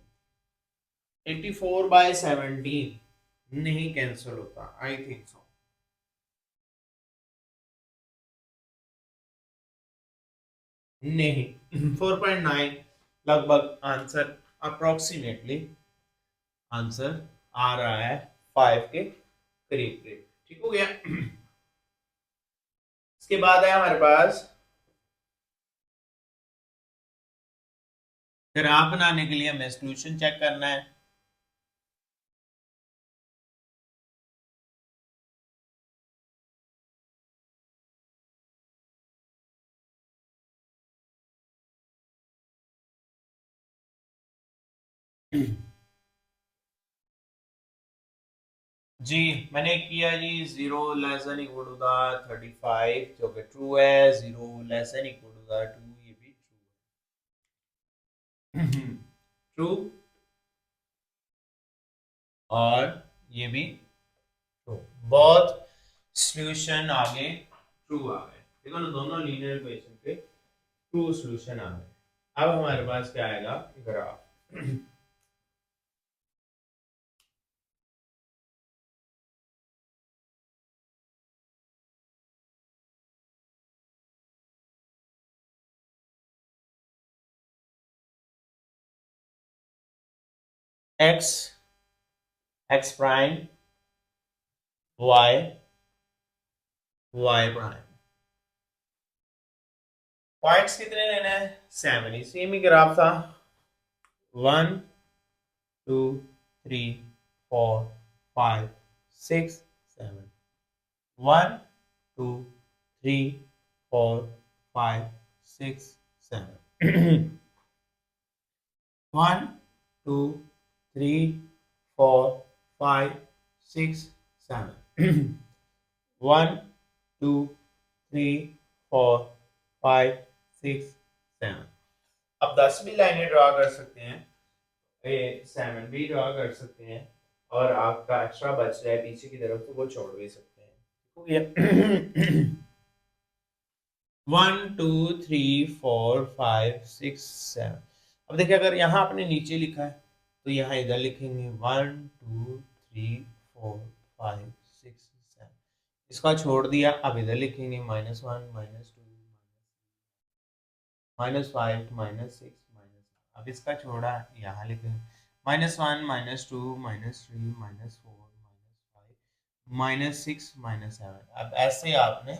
84/17 नहीं कैंसिल होता, आई थिंक सो। नहीं 4.9 लगभग आंसर, अप्रोक्सीमेटली आंसर आ रहा है 5 के करीब करीब, ठीक हो गया। इसके बाद है हमारे पास ग्राफ बनाने के लिए हमें सॉल्यूशन चेक करना है। जी मैंने किया जी 0 < 35 जो कि ट्रू है, 0 < 2 ये भी ट्रू है। ट्रू और ये भी ट्रू, बहुत सॉल्यूशन आगे ट्रू आ गए। देखो ना दोनों लीनियर इक्वेशन के ट्रू सॉल्यूशन आ गए। अब हमारे पास क्या आएगा, graph. X, x prime, y, y prime. Points कितने लेने हैं, 7 ही सेम ही ग्राफ था। 1 2 3 4 5 6 7, 1 2 3 4 5 6 7, 1 2 3 4 5 6 7, 1 2 3 4 5 6 7। अब 10 भी लाइनें ड्रा कर सकते हैं, ये 7 भी ड्रा कर सकते हैं, और आपका एक्स्ट्रा बच जाए पीछे की तरफ तो वो छोड़ भी सकते हैं। हो गया। 1 2 3 4 5 6 7। अब देखिए अगर यहाँ आपने नीचे लिखा है तो यहाँ इधर लिखेंगे 1 2 3 4 5 6 7। इसका छोड़ दिया, अब इधर लिखेंगे -1 -2 -5 -6 अब इसका छोड़ा यहाँ लिखेंगे -1 -2 -3 -4 -5 -6 -7। अब ऐसे आपने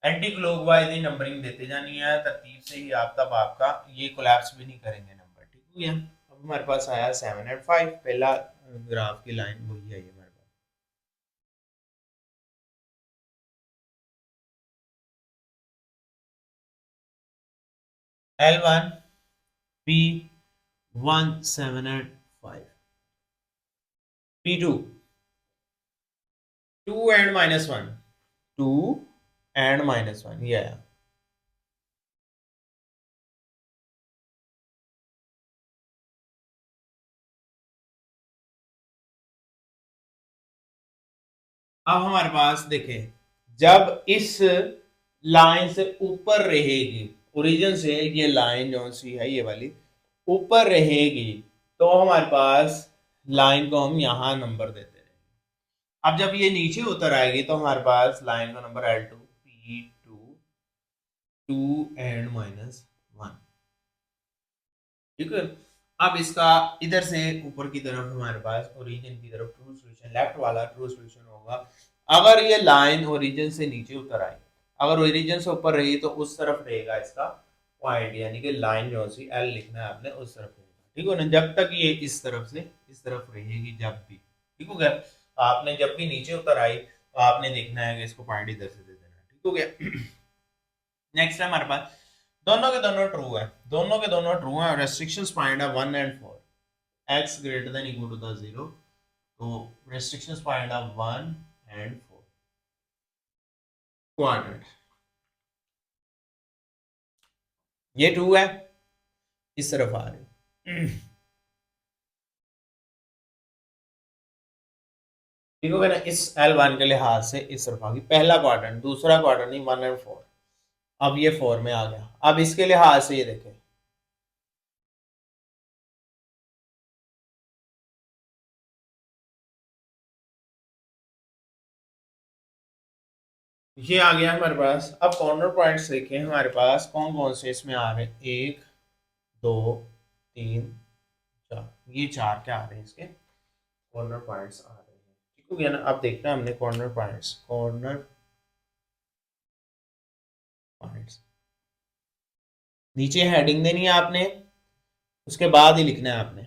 एंटी क्लॉकवाइज नंबरिंग देते जानी है तरतीब से ही, आप तब आपका ये कोलैप्स भी नहीं करेंगे नंबर। ठीक हो गया। अब हमारे पास आया 7 और 5, पहला ग्राफ की लाइन वही है हमारे पास। L1 P1 7 and 5, P2 2 and -1, 2 and -1 ये आया। अब हमारे पास देखें, जब इस लाइन से ऊपर रहेगी, ओरिजिन से ये लाइन जो सी है ये वाली ऊपर रहेगी, तो हमारे पास लाइन को हम यहाँ नंबर देते रहेंगे। अब जब ये नीचे उतर आएगी तो हमारे पास लाइन का नंबर L2 P2 2 and -1। ठीक है। अब इसका इधर से ऊपर की तरफ हमारे पास ओरिजिन की तरफ ट्रू सॉल्यूशन, लेफ्ट वाला ट्रू सॉल्यूशन होगा अगर ये लाइन ओरिजिन से नीचे उतर आई। अगर ओरिजिन से ऊपर रही तो उस तरफ रहेगा इसका पॉइंट, यानी कि लाइन जो सी एल लिखना है आपने उस तरफ रहेगा। ठीक है ना, जब तक ये इस तरफ से इस तरफ रहेगी जब भी। ठीक हो गया। तो आपने जब भी नीचे उतर आई तो आपने देखना है कि इसको पॉइंट इधर से दे देना। ठीक हो गया। नेक्स्ट है हमारे पास दोनों के दोनों ट्रू है, दोनों के दोनों ट्रू है और रेस्ट्रिक्शंस पॉइंट है 1 and 4, x greater than equal to the 0। तो रेस्ट्रिक्शंस पॉइंट है 1 and 4 क्वाड्रेंट। ये ट्रू है, इस तरफ आ रहे। ठीक हो गया ना, इस L1 के लिहाज से इस तरफ आ गई पहला क्वाड्रेंट, दूसरा क्वाड्रेंट नहीं 1 and 4। अब ये 4 में आ गया। अब इसके लिहाज से ये देखें, ये आ गया हमारे पास। अब कॉर्नर पॉइंट्स देखें हमारे पास कौन कौन से इसमें आ रहे हैं, 1 2 3 4, ये 4 क्या आ रहे हैं इसके कॉर्नर पॉइंट्स आ रहे हैं। ठीक हो गया ना। अब देखना हमने कॉर्नर पॉइंट्स, कॉर्नर पॉइंट्स। नीचे हेडिंग देनी है आपने, उसके बाद ही लिखना है आपने,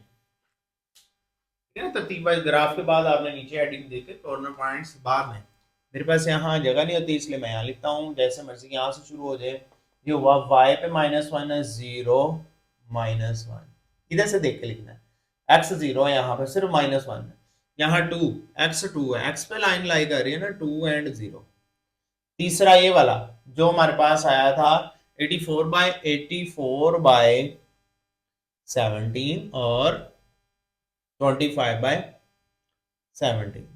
ठीक है। तरतीब वाइज ग्राफ के बाद आपने नीचे हेडिंग देके कॉर्नर पॉइंट्स बाद में। मेरे पास यहाँ जगह नहीं होती इसलिए मैं यहाँ लिखता हूँ, जैसे मर्जी यहाँ से शुरू हो जाए। ये हुआ y पे -1 है, 0 -1, इधर से देख के लिखना है। x 0 है, यहाँ पे सिर्फ -1 है, यहाँ 2 x 2 है, x पे लाइन लाई कर रही है ना, 2 एंड 0। तीसरा ये वाला जो हमारे पास आया था 84/17 और 25/17।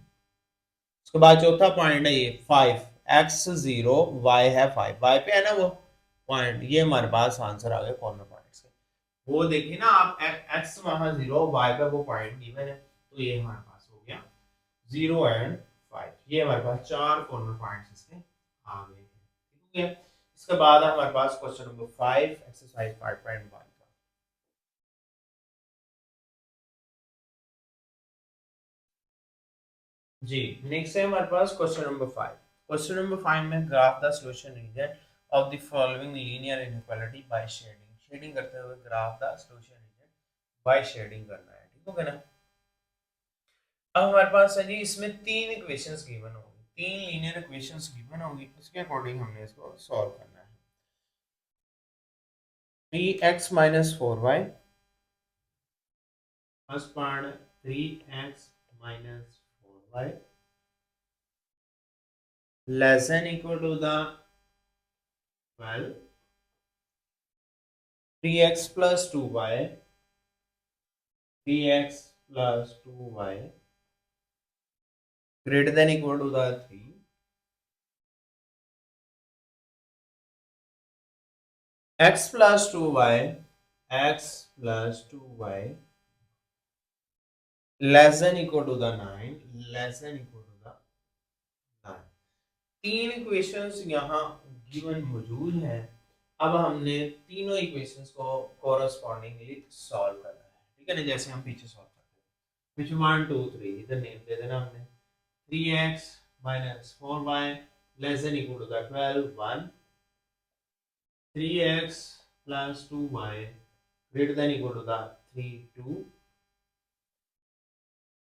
उसके बाद चौथा पॉइंट है ये 5, x 0 y है 5, y पे है ना वो पॉइंट, ये हमारे पास आंसर आ गया कॉर्नर पॉइंट्स के। वो देखिए ना आप, x वहां 0, y पे वो पॉइंट गिवन है, तो ये हमारे पास हो गया 0 एंड 5। ये हमारे पास 4 कॉर्नर पॉइंट्स इसके आ गए हैं, ठीक है। इसके बाद हमारे पास क्वेश्चन नंबर 5 एक्सरसाइज 5.1 का। जी नेक्स्ट है हमारे पास क्वेश्चन नंबर 5। क्वेश्चन नंबर 5 में graph the solution region of the following linear inequality by shading. Shading करते हुए graph the solution region by shading करना है, ठीक हो गया ना। अब हमारे पास है जी, इसमें तीन इक्वेशंस गिवन होंगी, तीन लीनियर इक्वेशंस गिवन होंगी, उसके अकॉर्डिंग हमने इसको सॉल्व करना है। 3x - 4y, first part 3x - 4y less than equal to the 12, 3x plus 2y, 3x plus 2y greater than equal to the 3, x plus 2y, x plus 2y less than equal to the 9, less than equal to the 9। तीन equations यहाँ given मौजूद हैं। अब हमने तीनों equations को correspondingly solve करना है, ठीक है ना, जैसे हम पीछे सॉल्व करते हैं। विच 1 2 3 इधर नेम दे देना हमने। 3x - 4y less than equal to the 12, 1, 3x plus 2y greater than equal to the 3, 2,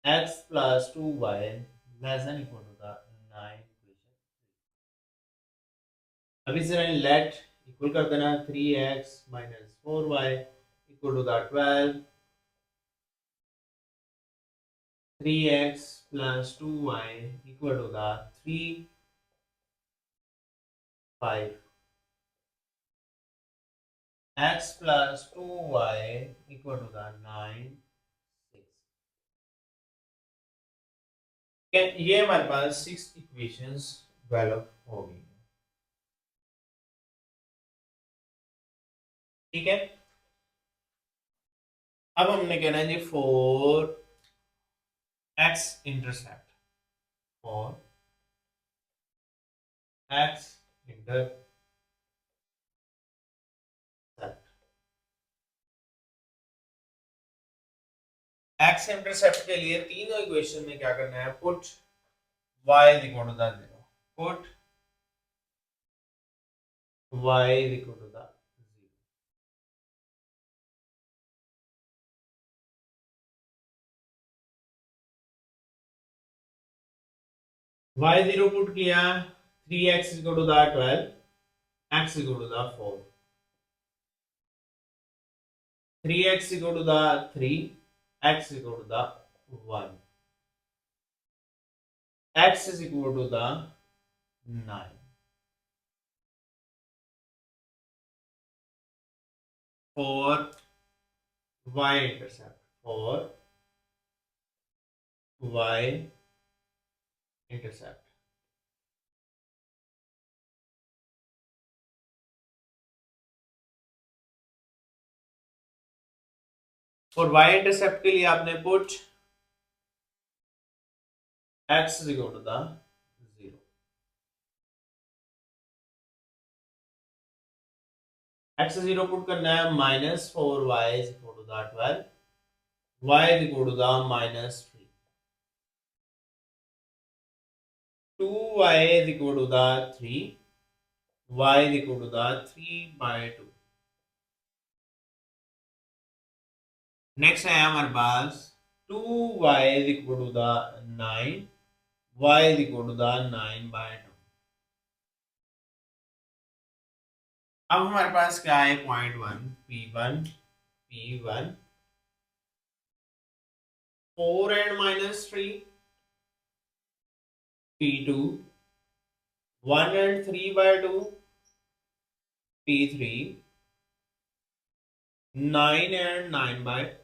x plus 2y less than equal to the 9। अब इसे लेट इक्वल कर देना, 3x - 4y equal to the 12, 3x plus 2y equal to the 3, 5, x plus 2y equal to the 9, 6। ये हमारे पास 6 equations develop हो गई, ठीक है। अब हमने कहना है जी for x intercept, for x intercept x intercept के लिए तीनों इक्वेशन में क्या करना है, put y is equal to the 0, put y is equal to the 0। y0 put किया, 3x is equal to the 12, x is equal to the 4, 3x is equal to the 3, x is equal to the 1, x is equal to the 9। for y intercept, for y intercept, for y intercept के लिए आपने put x is equal to the 0, x 0 put करना है, -4y is equal to the 12, y is equal to the -3, 2y is equal to the 3, y is equal to the 3/2। Next है हमारे पास 2y is equal to the 9, y is equal to the 9/2। अब हमारे पास क्या है point one p1 4 and -3, p2 1 and 3/2, p3 9 and 9/2।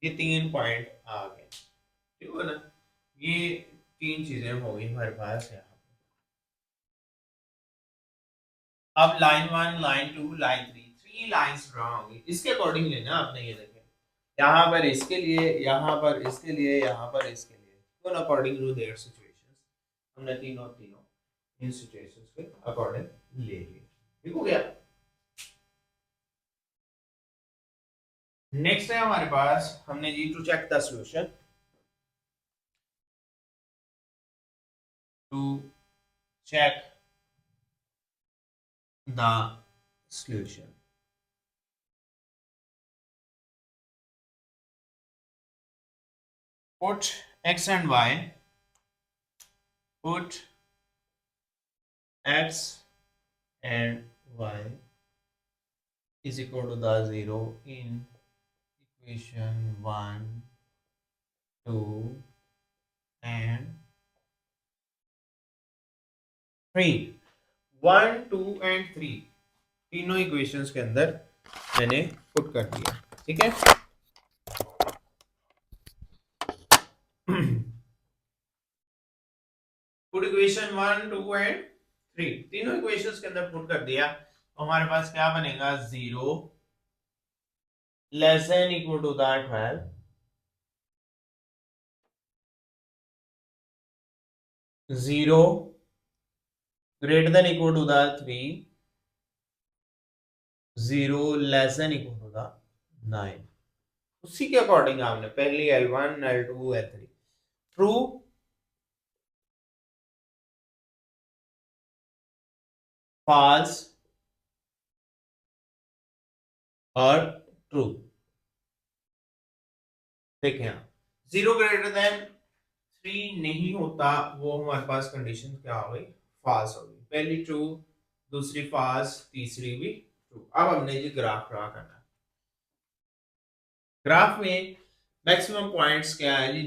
ये तीन point आ गए, ठीक है ना। ये तीन चीजें हो गई हमारे पास यहाँ। अब line one, line two, line three, three lines draw होंगी। इसके अकॉर्डिंग लेना आपने, ये देखें यहाँ पर इसके लिए, यहाँ पर इसके लिए, यहाँ पर इसके लिए, तो अकॉर्डिंग टू देयर सिचुएशंस हमने तीनों इन सिचुएशंस के अकॉर्डिंग ले लिए। ठीक हो गया। नेक्स्ट है हमारे पास, हमने जी to check the solution, to check the solution. Put x and y, put x and y is equal to the 0 in equation 1, 2 and 3। 1, 2 and 3 तीनों इक्वेशंस के अंदर मैंने पुट कर दिया। ठीक है। पुट इक्वेशन 1, 2 एंड 3 तीनों इक्वेशंस के अंदर पुट कर दिया। हमारे पास क्या बनेगा, 0 less than equal to the 12, 0 greater than equal to the 3, 0 less than equal to the 9। उसी के अकॉर्डिंग आपने पहली L1, L2, L3 true, false और ट्रू। देखें आप 0 ग्रेटर देन 3 नहीं होता, वो हमारे पास कंडीशन क्या हो गई, फॉल्स हो गई। पहली ट्रू, दूसरी फॉल्स, तीसरी भी ट्रू। अब हमने जी ग्राफ ड्रा करना है। ग्राफ में मैक्सिमम पॉइंट्स क्या है जी,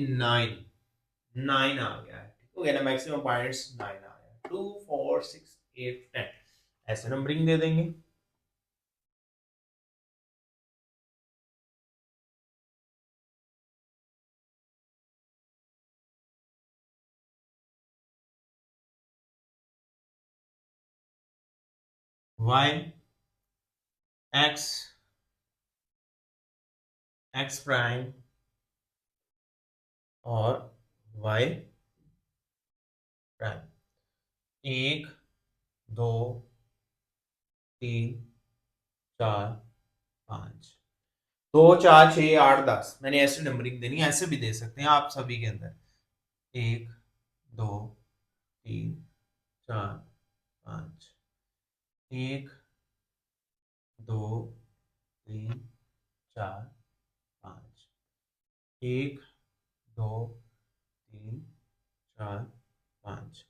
9 आ गया है। ठीक हो गया ना, मैक्सिमम पॉइंट्स 9 आ गया। 2, 4, 6, 8, 10 ऐसे नंबरिंग दे देंगे। y x x प्राइम और y प्राइम, 1, 2, 3, 4, 5, 2, 4, 6, 8, 10 मैंने ऐसे नंबरिंग देनी है। ऐसे भी दे सकते हैं आप सभी के अंदर, 1, 2, 3, 4, 5, 1, 2, 3, 4, 5, 1, 2, 3, 4, 5,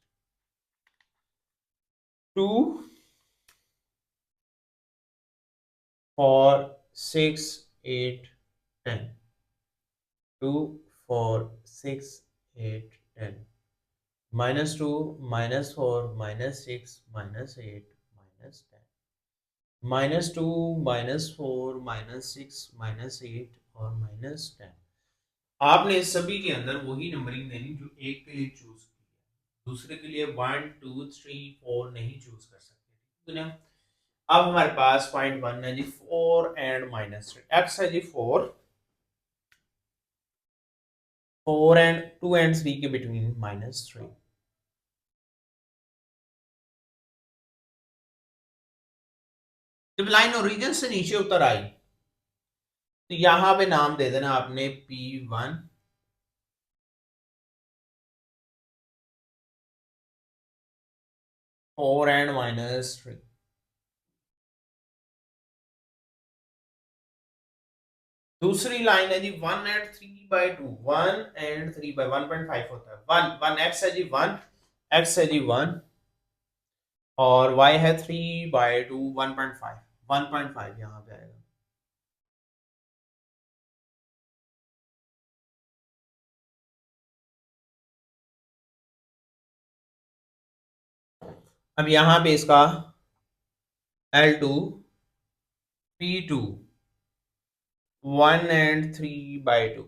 2, 4, 6, 8, 10, 2, 4, 6, 8, 10, -2, -4, -6, -8, -10, -2, -4, -6, -8 और -10। आपने सभी के अंदर वही नंबरिंग देनी जो एक के लिए चूज की है, दूसरे के लिए 1, 2, 3, 4 नहीं चूज कर सकते। ठीक है। अब हमारे पास पॉइंट 1 है जी 4 एंड -3, x है जी 4 एंड 2 एंड 3 के बिटवीन -3। जब लाइन ओरिजिन से नीचे उतर आई तो यहां पे नाम दे देना आपने P1, 4 and -3। दूसरी लाइन है जी 1 एंड 3/2, 1 एंड 1.5 होता है, 1 है जी 1, x है जी 1 और y है 3/2, 1.5 यहाँ पे आएगा। अब यहाँ पे इसका L2 P2 1 एंड 3/2।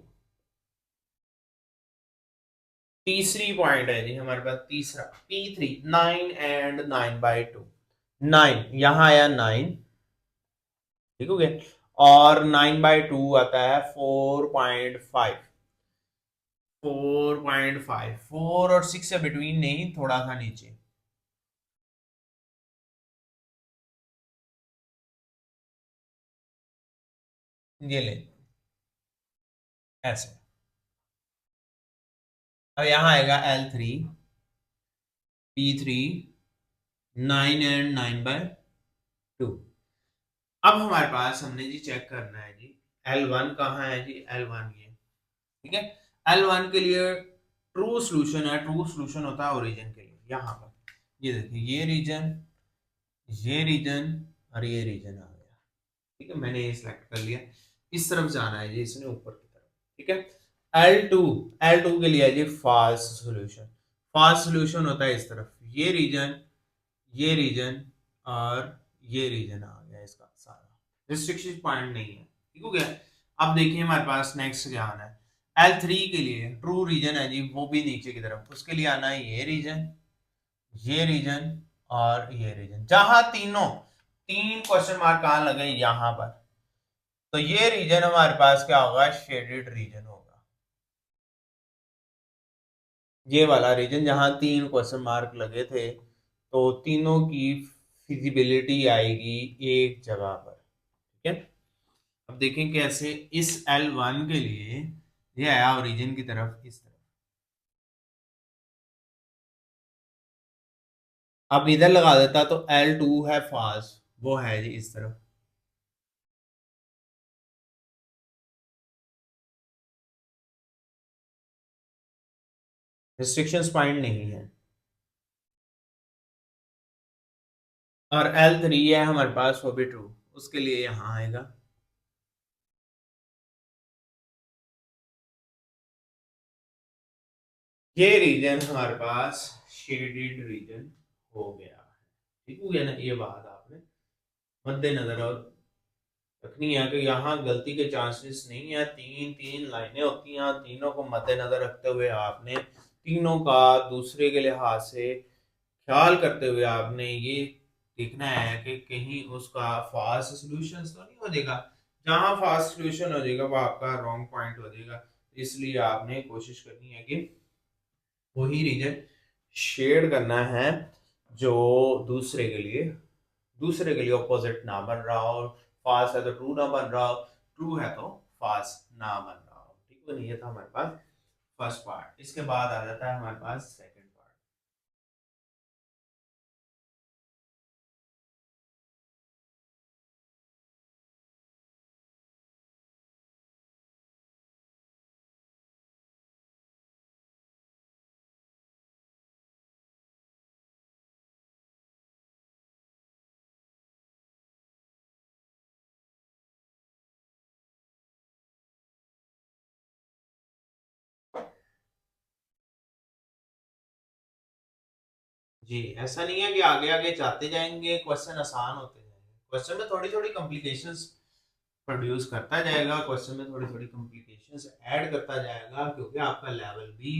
तीसरी पॉइंट है जी हमारे पास, तीसरा P3 9 एंड 9/2। 9 यहाँ आया 9, ठीक हो गया, और 9/2 आता है 4.5। 4.5, 4 और 6 से बिटवीन नहीं, थोड़ा सा नीचे। ये ले ऐसे। अब यहाँ आएगा L3 P3 9 एंड 9/2। अब हमारे पास हमने जी चेक करना है जी L1 कहाँ है जी, L1 ये, ठीक है। L1 के लिए ट्रू सॉल्यूशन है, ट्रू सॉल्यूशन होता है ओरिजिन के लिए। यहाँ पर ये देखिए, ये रीजन और ये रीजन आ गया, ठीक है। मैंने ये सिलेक्ट कर लिया, इस तरफ जाना है जी इसने, ऊपर की तरफ, ठीक है। L2 के लिए है जी फास्ट सॉल्यूशन। फास्ट सॉल्यूशन होता है इस तरफ, ये रीजन और ये रीजन आ गया इसका सारा, रिस्ट्रिक्शन पॉइंट नहीं है, ठीक हो गया। अब देखिए हमारे पास नेक्स्ट क्या आना है। L3 के लिए ट्रू रीजन है जी, वो भी नीचे की तरफ, उसके लिए आना है ये रीजन और ये रीजन, जहां तीनों तीन क्वेश्चन मार्क कहां लगे, यहां पर। तो ये रीजन हमारे पास क्या होगा, शेडेड रीजन होगा। ये वाला रीजन जहां तीन क्वेश्चन मार्क लगे थे, तो तीनों की फिजिबिलिटी आएगी एक जगह पर, ठीक है। अब देखें कैसे, इस L1 के लिए ये आया ओरिजिन की तरफ, इस तरफ। अब इधर लगा देता तो L2 है फास्ट, वो है जी इस तरफ। रिस्ट्रिक्शंस पॉइंट नहीं है। और L3 है हमारे पास, वो भी ट्रू, उसके लिए यहां आएगा। ये रीजन हमारे पास शेडेड रीजन हो गया है, ठीक हो गया ना। ये बात आपने मद्देनजर और रखनी है कि यहाँ गलती के चांसेस नहीं है। तीन तीन लाइनें होती हैं, तीनों को मद्देनजर रखते हुए आपने तीनों का दूसरे के लिहाज से ख्याल करते हुए आपने ये देखना है कि कहीं उसका फास्ट सोल्यूशन तो नहीं हो जाएगा। जहां फास्ट सोल्यूशन हो जाएगा वो आपका रॉन्ग पॉइंट हो जाएगा। इसलिए आपने कोशिश करनी है कि वही रीजन शेड करना है जो दूसरे के लिए ऑपोजिट ना बन रहा हो। फास्ट है तो ट्रू ना बन रहा हो, ट्रू है तो फास्ट ना बन रहा हो, ठीक है। ये था हमारे पास फर्स्ट पार्ट। इसके बाद आ जाता है हमारे पास सेकंड पार्ट। जी, ऐसा नहीं है कि आगे आगे जाते जाएंगे क्वेश्चन आसान होते जाएंगे, क्वेश्चन में थोड़ी थोड़ी कॉम्प्लिकेशंस प्रोड्यूस करता जाएगा, क्वेश्चन में थोड़ी थोड़ी कॉम्प्लिकेशंस ऐड करता जाएगा, क्योंकि आपका लेवल भी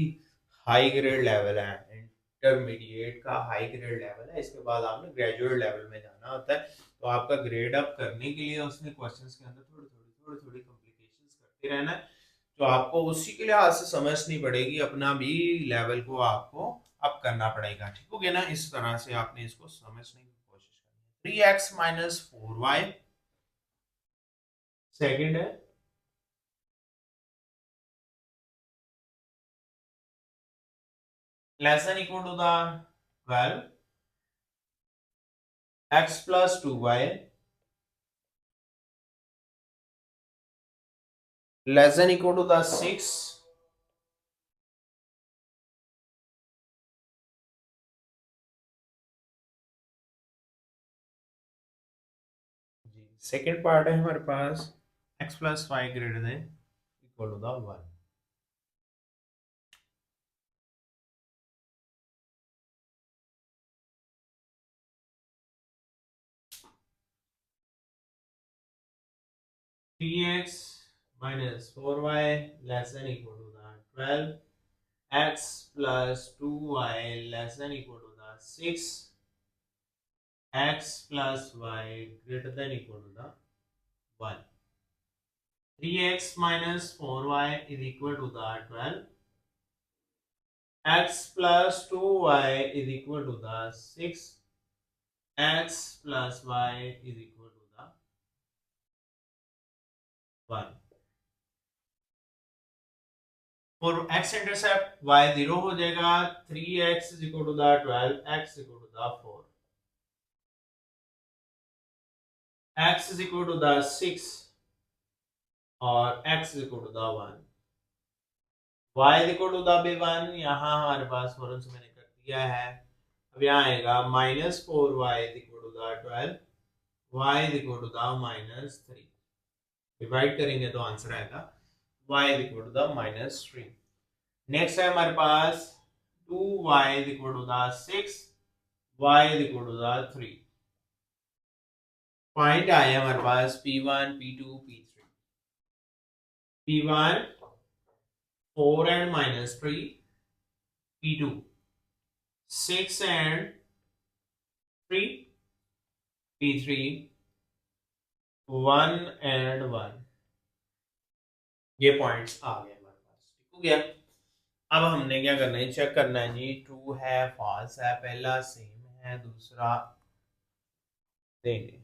हाई ग्रेड लेवल है, इंटरमीडिएट का हाई ग्रेड लेवल है। इसके बाद आपने ग्रेजुएट लेवल में जाना होता है। तो आपका ग्रेड अप करने के लिए उसने क्वेश्चंस के अंदर थोड़ी थोड़ी कॉम्प्लिकेशंस करते रहना है। तो आपको उसी के लिहाज से समझनी पड़ेगी, अपना भी लेवल को आपको अप करना पड़ेगा, ठीक हो गया ना। इस तरह से आपने इसको समझने की कोशिश करनी है। 3x माइनस 4y सेकेंड है, less than equal to the 12 x plus 2y less than equal to the 6 second part है हमारे पास x plus 5 greater than equal to the 1 3x minus 4y less than equal to the 12 x plus 2y less than equal to the 6 x plus y greater than equal to the 1 3x minus 4y is equal to the 12 x plus 2y is equal to the 6 x plus y is equal to the 1 for x intercept y 0 हो जाएगा 3x is equal to the 12 x is equal to the 4 x is equal to the 6 और x is equal to the 1 y is equal to the भी 1 यहाँ हमारे पास फौरन से मैंने कर दिया है अब यहाँ आएगा minus 4y is equal to the 12 y is equal to the minus 3 divide करेंगे तो आंसर आएगा y is equal to the minus 3 next है हमारे पास 2y is equal to the 6 y is equal to the 3 point आए हमारे पास p1 p2 p3 p1 4 and minus 3 p2 6 and 3 p3 1 and 1 ये points आ गए हमारे पास ठीक हो गया अब हमने क्या करना है चेक करना है जी ट्रू है फॉल्स है पहला सेम है दूसरा देंगे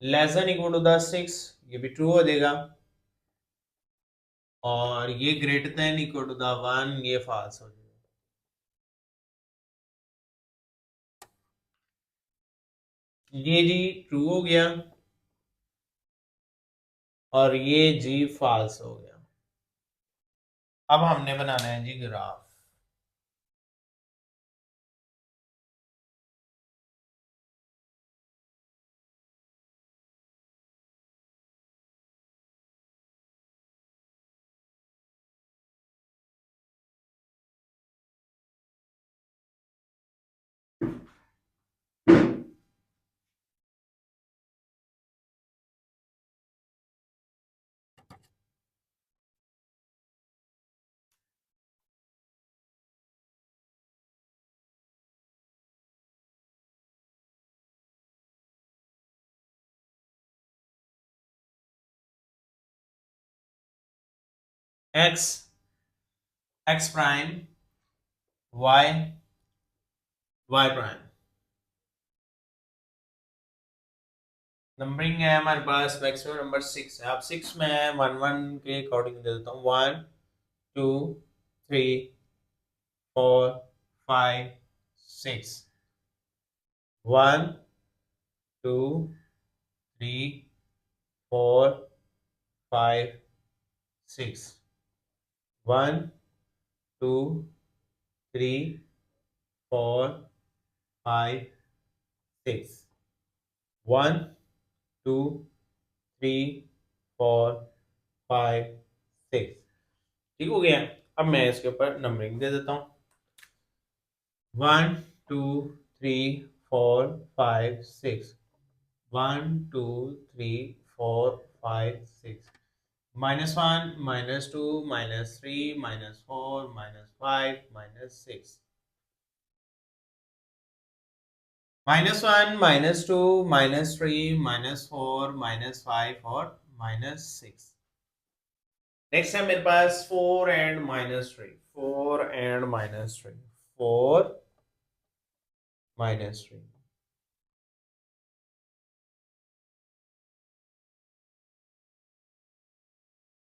less than equal to the 6 ये भी ट्रू हो जाएगा और ये greater than equal to the 1 ये फॉल्स हो जाएगा ये जी ट्रू हो गया और ये जी फॉल्स हो गया अब हमने बनाना है जी graph x x prime y y prime numbering है हमारे पास मैक्सिमम नंबर 6 है अब 6 में 1 1 के अकॉर्डिंग दे देता हूँ 1 2 3 4 5 6 1 2 3 4 5 6 1 2 3 4 5 6 1 2 3 4 5 6 ठीक हो गया अब मैं इसके ऊपर नंबरिंग दे देता हूँ 1 2 3 4 5 6 1 2 3 4 5 6 -1 -2 -3 -4 -5 -6 -1 -2 -3 -4 -5 और -6 नेक्स्ट है मेरे पास 4 एंड -3 4 एंड -3 4 -3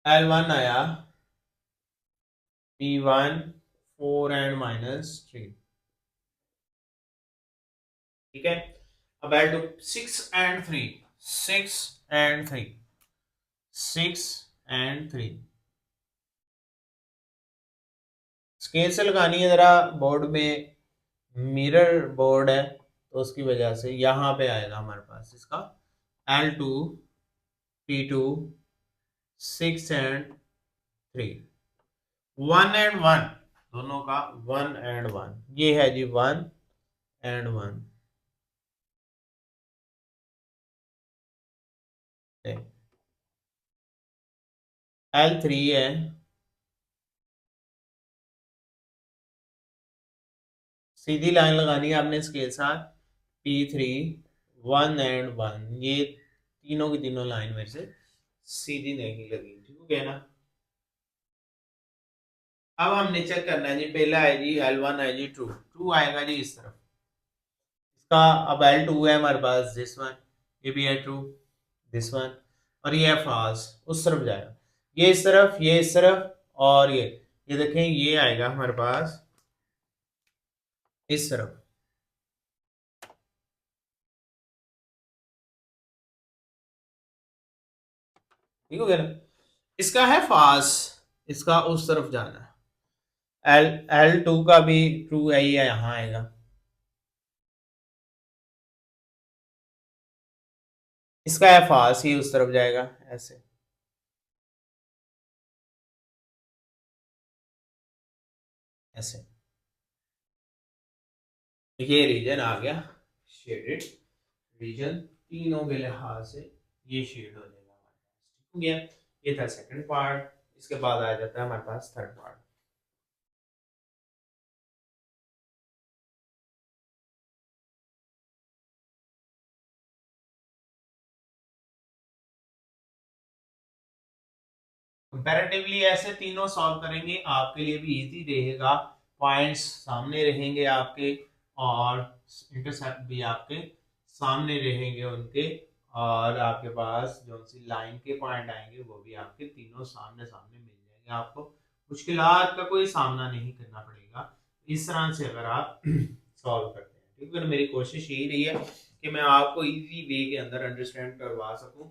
L1 आया P1 4 एंड -3, ठीक है। अब add to 6 and 3, 6 and 3, 6 and 3। Scale से लगानी है जरा, बोर्ड में मिरर बोर्ड है तो उसकी वजह से यहाँ पे आएगा हमारे पास इसका L2 P2 6 एंड 3, 1 एंड 1 दोनों का 1 एंड 1, ये है जी 1 एंड 1। L3 है, सीधी लाइन लगानी है आपने स्केल साथ, P3 1 एंड 1, ये तीनों की तीनों लाइन मेरे से सीधी नहीं लगी, ठीक है ना। अब हमने चेक करना है जी, पहला है जी L1 है जी ट्रू, ट्रू आएगा जी इस तरफ इसका। अब L2 है हमारे पास, दिस वन, ये भी है ट्रू, दिस वन, और ये है फॉल्स, उस तरफ जाएगा, ये इस तरफ, ये इस तरफ, और ये देखें ये आएगा हमारे पास इस तरफ, ठीक हो गया ना। इसका है फॉल्स, इसका उस तरफ जाना है। L2 का भी ट्रू है, ये यहाँ आएगा, इसका है फॉल्स, ही उस तरफ जाएगा ऐसे, ऐसे, ये रीजन आ गया शेडेड रीजन, तीनों के लिहाज से ये शेड हो जाएगा हमारे पास, ठीक हो गया। ये था सेकंड पार्ट, इसके बाद आ जाता है हमारे पास थर्ड पार्ट। कंपैरेटिवली ऐसे तीनों सॉल्व करेंगे, आपके लिए भी इजी रहेगा, पॉइंट्स सामने रहेंगे आपके, और इंटरसेप्ट भी आपके सामने रहेंगे उनके, और आपके पास जो सी लाइन के पॉइंट आएंगे वो भी आपके तीनों सामने सामने मिल जाएंगे, आपको मुश्किलात का कोई सामना नहीं करना पड़ेगा इस तरह से अगर आप सॉल्व करते हैं, ठीक है। मेरी कोशिश यही रही है कि मैं आपको इजी वे के अंदर अंडरस्टैंड करवा सकूं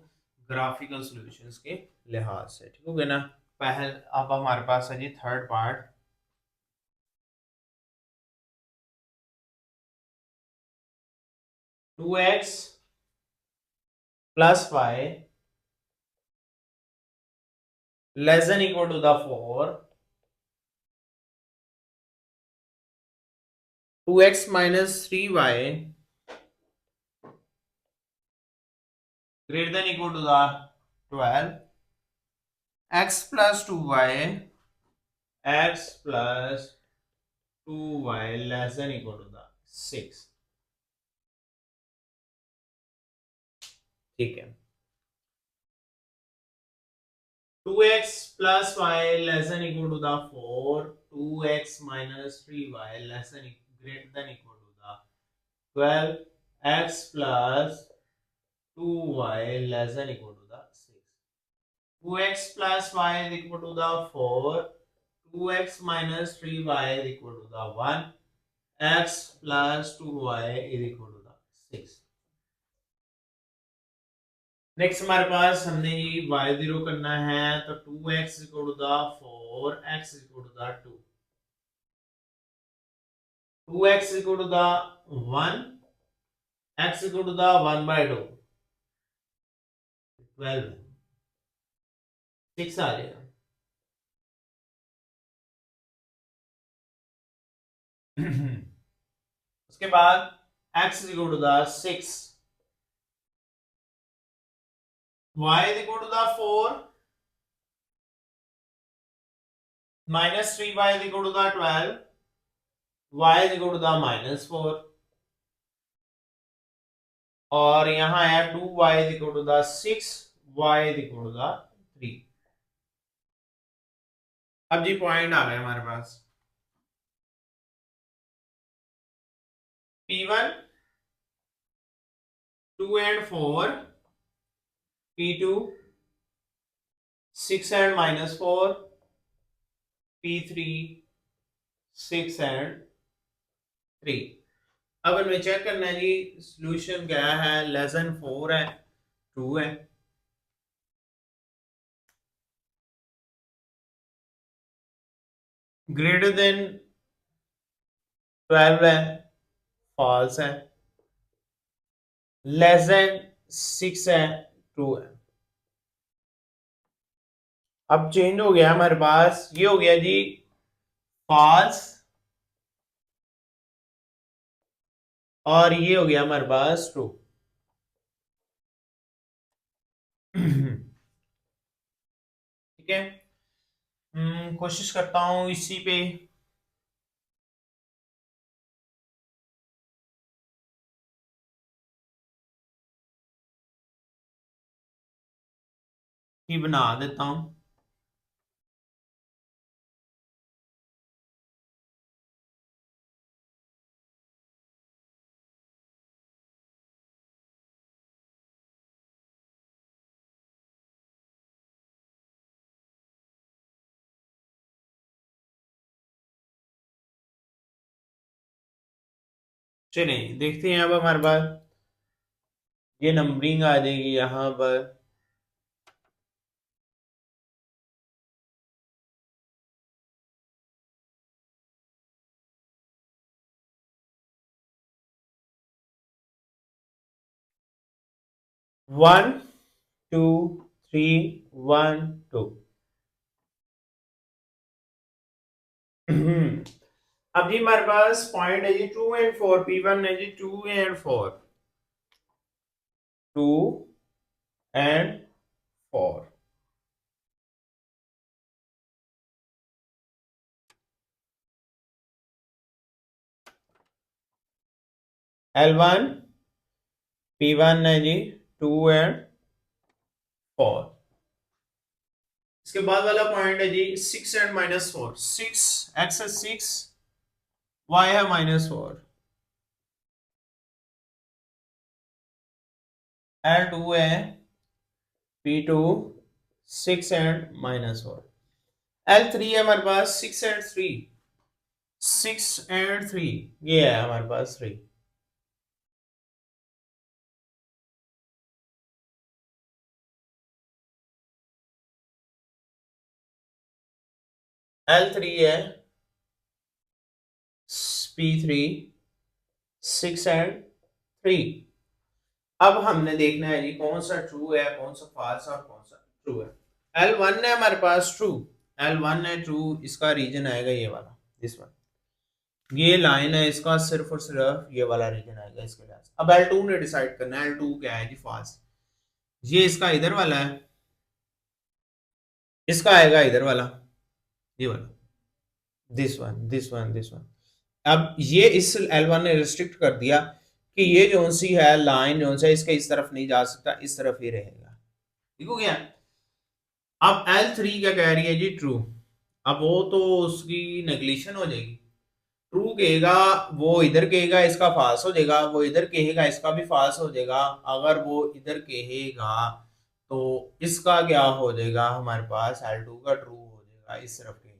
ग्राफिकल सॉल्यूशंस के लिहाज से, ठीक हो गया ना। पहले अब हमारे पास है जी third part, 2x plus y less than equal to the 4, 2x minus 3y greater than equal to the 12, x plus 2y, x plus 2y less than equal to the 6, ठीक है। 2x plus y less than equal to the 4, 2x minus 3y less than greater than equal to the 12, x plus 2y less than equal to the 6. 2x plus y is equal to the 4, 2x minus 3y is equal to the 1, x plus 2y is equal to the 6. Next हमारे पास हमने ये y0 करना है, तो 2x equal to the 4, x equal to the 2, 2x equal to the 1, x equal to the 1 by 2, 12, 6 आ जाएगा। उसके बाद x equal to the 6, y equal to the 4, minus 3y equal to the 12, y equal to the -4, और यहाँ है 2y equal to the 6, y equal to the 3। अब जी point आ गए हमारे पास, P1 2 and 4, P2 6 and -4, P3 6 and 3। अब हमें check करना है जी सोल्यूशन क्या है, लेस देन 4 है, 2 है, ग्रेटर देन 12 है, फॉल्स है, लेस देन 6 है, ट्रू है। अब चेंज हो गया हमारे पास, ये हो गया जी फॉल्स और ये हो गया हमारे पास ट्रू। ठीक है, कोशिश करता हूं इसी पे ही बना देता हूं। चलिए देखते हैं अब हमारे पास ये नंबरिंग आ जाएगी यहां पर। 1 2 3 1 2। अब जी हमारे पास पॉइंट है जी 2 एंड 4, P1 है जी 2 एंड 4, 2 एंड 4। L1 P1 है जी 2 एंड 4। इसके बाद वाला पॉइंट है जी 6 एंड -4, 6 x है 6, y है -4, L2 है P2 6 एंड -4, L3 है हमारे पास 6 एंड 3, 6 एंड 3, ये है हमारे पास 3। L3 है P3 6 एंड 3। अब हमने देखना है जी कौन सा ट्रू है, कौन सा फॉल्स और कौन सा ट्रू है। L1 है हमारे पास ट्रू, L1 है ट्रू, इसका रीजन आएगा ये वाला, दिस वन, ये लाइन है इसका सिर्फ और सिर्फ ये वाला रीजन आएगा इसके लिए। अब L2 ने डिसाइड करना है L2 क्या है जी, फॉल्स। ये इसका इधर वाला है, इसका आएगा इधर वाला, ये वाला, this one this one this one. अब ये इस L1 ने रिस्ट्रिक्ट कर दिया कि ये जो सी है लाइन जो सा इसके इस तरफ नहीं जा सकता, इस तरफ ही रहेगा। ठीक हो गया। अब L3 क्या कह रही है जी, ट्रू। अब वो तो उसकी नेगलेशन हो जाएगी, ट्रू कहेगा वो इधर कहेगा इसका फाल्स हो जाएगा, वो इधर कहेगा इसका भी फाल्स हो जाएगा। अगर वो इधर कहेगा तो इसका क्या हो जाएगा, हमारे पास L2 का ट्रू हो जाएगा, इस तरफ कहेगा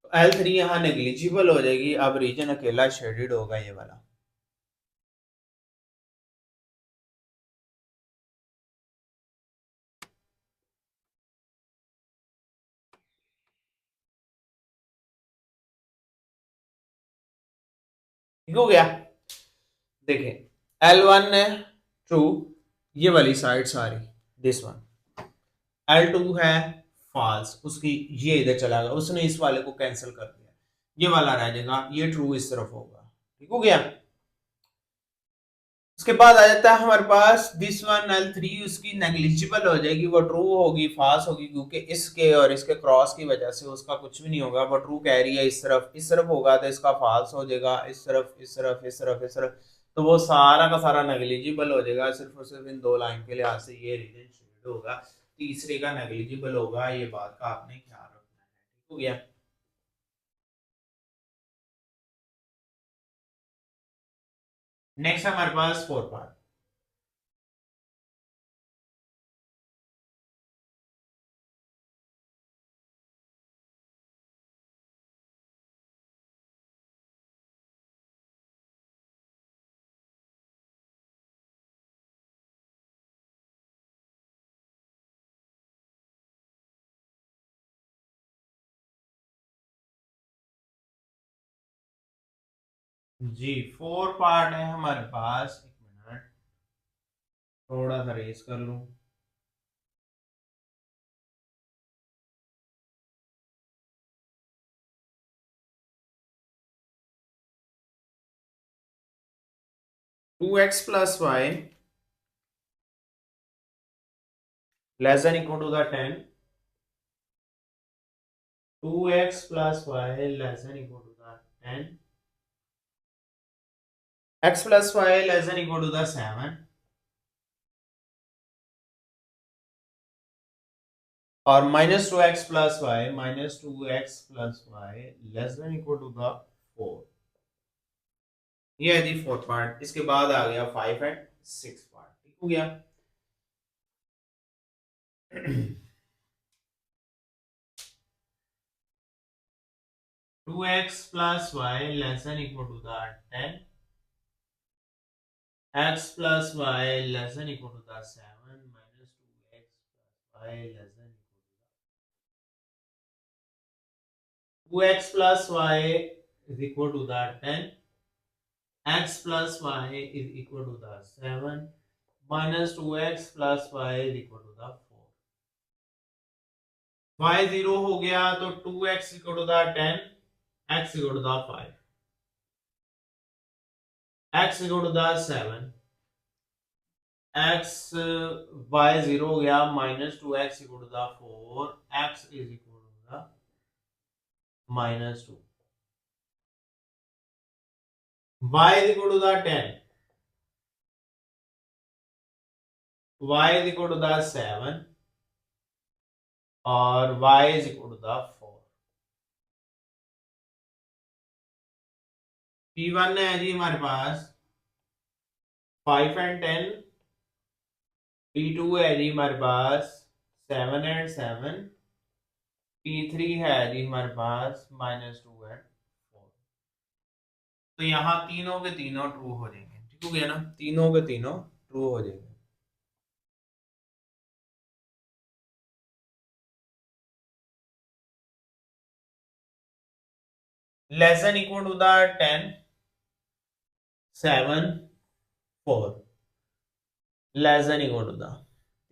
तो L3 यहाँ नेग्लिजिबल हो जाएगी। अब रीजन अकेला शेडेड होगा ये वाला। ठीक हो गया। देखिए L1 है ट्रू, ये वाली साइड सारी, दिस वन। L2 है फॉल्स, उसकी ये इधर चला गया, उसने इस वाले को कैंसिल कर दिया, ये वाला रह जाएगा, ये ट्रू इस तरफ होगा। ठीक हो गया। उसके बाद आ जाता है हमारे पास दिस वन, L3 उसकी नेग्लिजिबल हो जाएगी, वो ट्रू होगी, फॉल्स होगी, क्योंकि इसके और इसके क्रॉस की वजह से उसका कुछ भी नहीं होगा। वो ट्रू कह रही है इस तरफ होगा तो इसका फॉल्स हो जाएगा, इस तरफ इस तरफ इस तरफ इस तरफ, तो वो सारा का सारा नेग्लिजिबल हो जाएगा। सिर्फ और सिर्फ इन दो लाइन के लिहाज से ये रीजन शेड होगा, तीसरे का नेग्लिजिबल होगा। ये बात का आपने ख्याल रखना है। ठीक हो गया। नेक्स्ट हमारे पास फोर पार्ट। जी 4 पार्ट है हमारे पास। एक मिनट, थोड़ा सा रेस कर लूं। 2x plus y less than equal to the 10. 2x plus y less than equal to the 10. X plus y less than equal to the 7. और minus 2x plus y less than equal to the 4. ये है जी fourth part. इसके बाद आ गया 5 and 6 part. ठीक हो गया। 2x plus y less than equal to the 10. X plus y less than equal to the 7 minus 2x plus y less than equal to 2x plus y is equal to the 10. X plus y is equal to the 7 minus 2x plus y is equal to the 4. y 0 हो गया तो 2x equal to the 10, x equal to the 5, x equal to the 7, x y 0 हो गया minus 2x equal to the 4, x is equal to the minus 2. Y is equal to the 10, y is equal to the 7 और y is equal to the 4. P1 है जी हमारे पास 5 and 10. P2 है जी हमारे पास 7 and 7. P3 है जी हमारे पास -2 and 4. तो यहाँ तीनों के तीनों ट्रू हो जाएंगे। ठीक हो गया ना, तीनों के तीनों ट्रू हो जाएंगे। Less than equal to the 10, 7, 4 less than equal to the,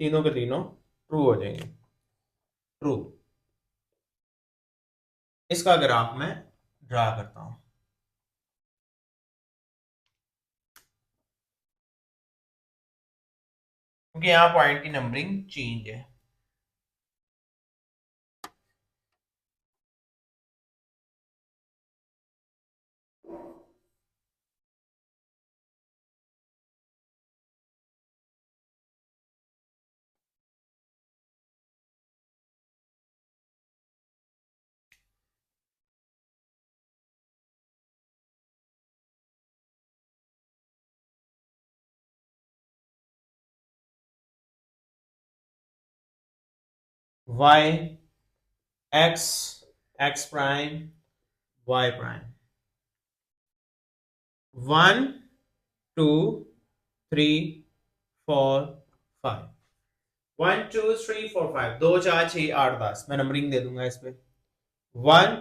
तीनों के तीनों ट्रू हो जाएंगे। ट्रू। इसका ग्राफ मैं ड्रा करता हूं क्योंकि यहां पॉइंट की नंबरिंग चेंज है। y x prime y prime 1 2 3 4 5 1 2 3 4 5 2 4 6 8 10 मैं नंबरिंग दे दूंगा इस पे 1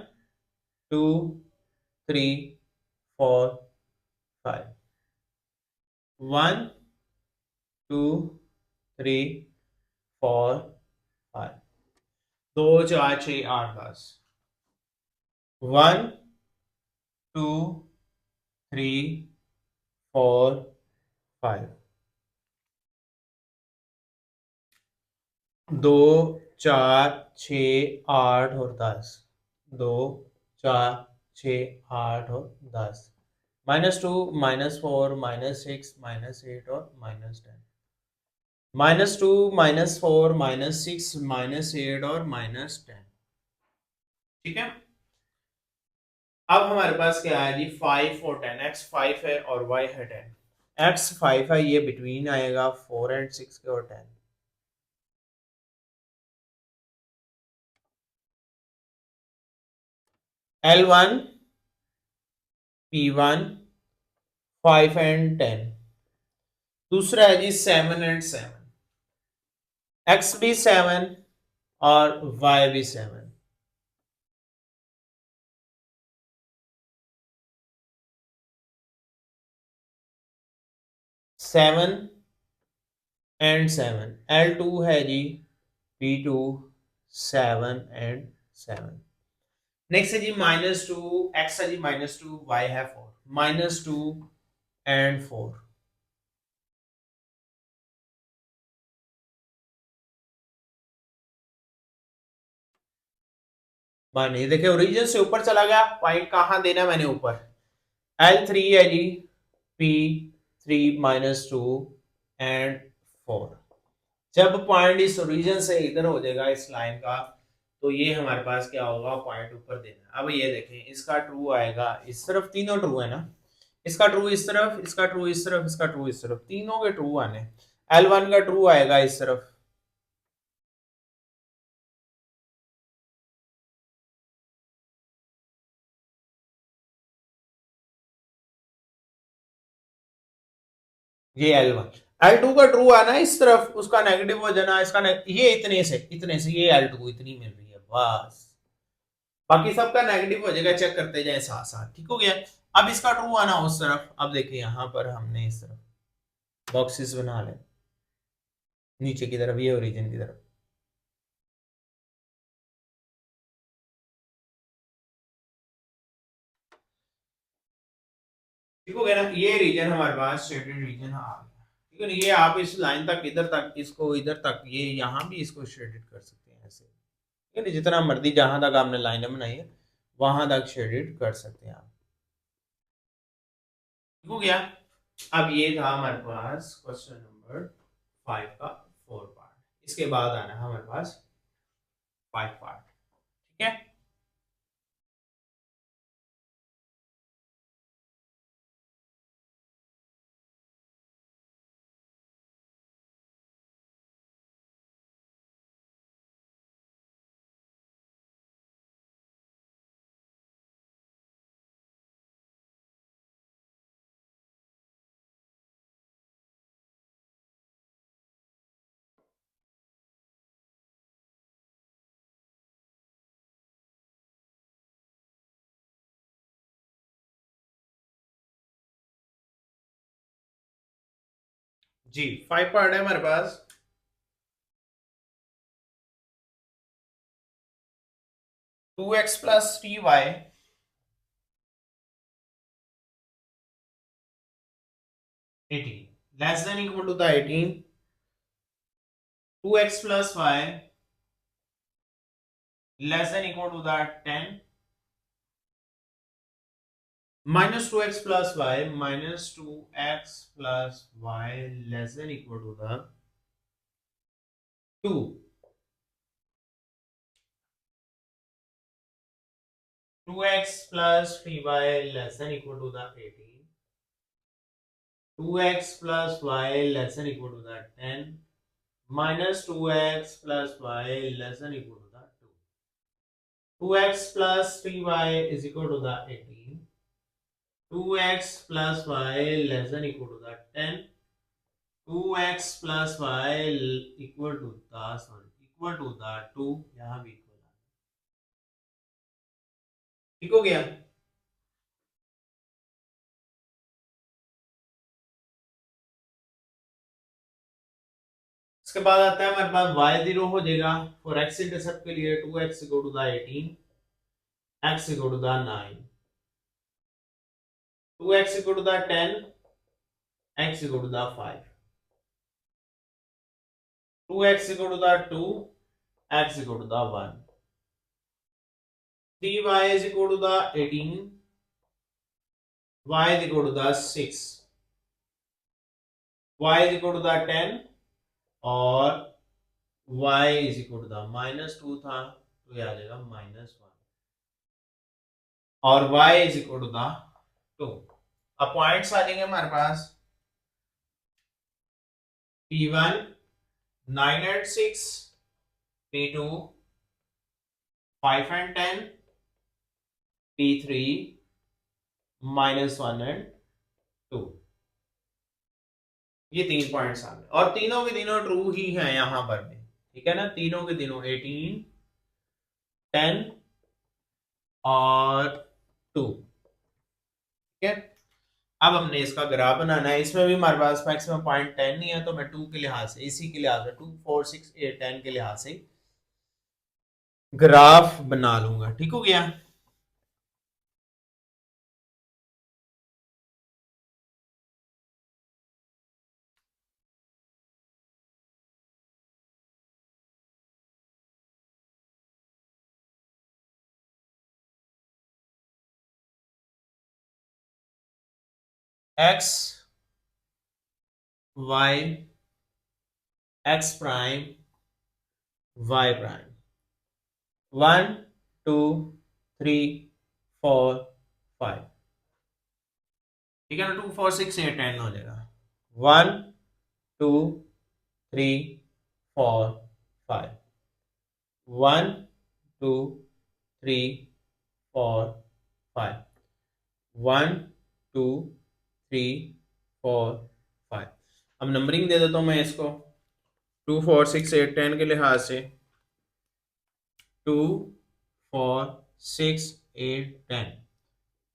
2 3 4 5 1 2 3 4 5 2 4 6 8 10 1 2 3 4 5 2 4 6 8 और 10 2 4 6 8 और 10 -2 -4 -6 -8 और -10 -2 -4 -6 -8 और -10। ठीक है। अब हमारे पास क्या है जी 5 और 10। x 5 है और y है 10। x 5 है, ये बिटवीन आएगा 4 एंड 6 के और 10। L1 P1 5 and 10। दूसरा है जी 7 एंड 7। x भी 7 और y भी 7। 7 एंड 7, L2 है जी P2 7 एंड 7। नेक्स्ट है जी -2, x है जी -2, y है 4, -2 एंड 4। मान ये देखिए ओरिजिन से ऊपर चला गया, पॉइंट कहां देना मैंने ऊपर, L3 है जी P3 -2 एंड 4। जब पॉइंट इस ओरिजिन से इधर हो जाएगा इस लाइन का, तो ये हमारे पास क्या होगा, पॉइंट ऊपर देना है। अब ये देखें इसका ट्रू आएगा इस तरफ, तीनों ट्रू है ना, इसका ट्रू इस तरफ, इसका ट्रू इस तरफ, इसका ट्रू इस तरफ, तीनों के ट्रू आने। L1 का ट्रू आएगा इस तरफ, ये L1। L2 का ट्रू आना इस तरफ, उसका नेगेटिव हो जाना, इसका ये इतने से ये L2 इतनी मिल रही है बस, बाकी सबका नेगेटिव हो जाएगा, चेक करते जाए साथ साथ, ठीक हो गया। अब इसका ट्रू आना उस तरफ, अब देखिए यहां पर हमने इस तरफ बॉक्सेस बना ले, नीचे की तरफ, ये ओरिजिन की तरफ, ठीक हो गया ना, ये रीजन हमारे पास शेडेड रीजन आ गया, ठीक है ना। ये आप इस लाइन तक, इधर तक, इसको इधर तक, ये यहां भी इसको शेडेड कर सकते हैं ऐसे, ठीक है ना, जितना मर्जी जहां तक आपने लाइन बनाई है वहां तक शेडेड कर सकते हैं आप, ठीक हो गया। अब ये था हमारे पास क्वेश्चन नंबर 5 का 4 पार्ट, इसके बाद आना है हमारे पास 5 पार्ट, ठीक है। जी 5 पार्ट है हमारे पास। 2x plus 3y 18 less than equal to the 18, 2x plus y less than equal to the 10, minus 2x plus y minus 2x plus y less than equal to the 2, 2x plus 3y less than equal to the 18, 2x plus y less than equal to the 10, minus 2x plus y less than equal to the 2. 2x plus 3y is equal to the 18, 2x plus y less than equal to the 10, 2x plus y equal to the, sorry, equal to the 2, यहाँ भी equal है, ठीक हो गया। इसके बाद आता है हमारे पास y0 हो जाएगा फॉर x इंटरसेप्ट के लिए, 2x equal to the 18, x equal to the 9, 2x equal to the 10, x equal to the 5, 2x equal to the 2, x equal to the 1, 3y is equal to the 18, y is equal to the 6, y is equal to the 10 और y is equal to the -2 था, तो ये आ जाएगा -1 और y is equal to the 2। अब points आ जाएंगे हमारे पास, P1 9 and 6, P2 5 and 10, P3 -1 and 2, ये 3 पॉइंट्स आ गए और तीनों के तीनों ट्रू ही हैं यहां पर भी, ठीक है ना, तीनों के तीनों 18, 10 और 2, ठीक है। अब हमने इसका ग्राफ बनाना है। इसमें भी हमारे पास मैक्सिमम पॉइंट 10 नहीं है, तो मैं 2 के लिहाज से, इसी के लिहाज से 2 4 6 8 10 के लिहाज से ग्राफ बना लूंगा। ठीक हो गया। X y x prime y prime 1 2 3 4 5। ठीक है ना, 2 4 6 8 10 हो जाएगा। 1 2 3 4 5 1 2 3 4 5 1 2 3 4 5। अब नंबरिंग दे देता हूं मैं इसको 2 4 6 8 10 के लिहाज से 2 4 6 8 10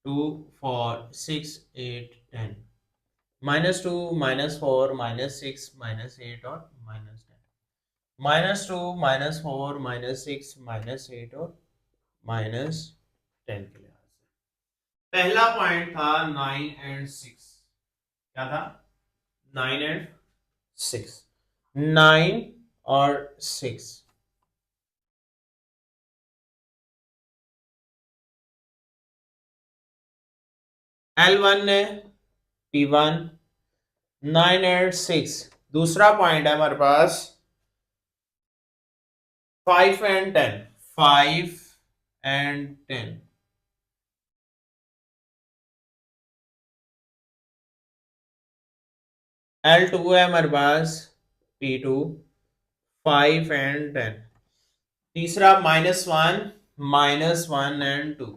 2 4 6 8 10 -2 -4 -6 -8 और -10 -2 -4 -6 -8 और -10 के लिहाज से। पहला पॉइंट था 9 एंड 6। क्या था? 9 एंड 6। 9 और 6। L1 है P1। 9 एंड 6। दूसरा पॉइंट है हमारे पास 5 एंड 10। 5 एंड 10। L2 है हमारे पास P2। 5 एंड 10। तीसरा -1 -1 एंड 2।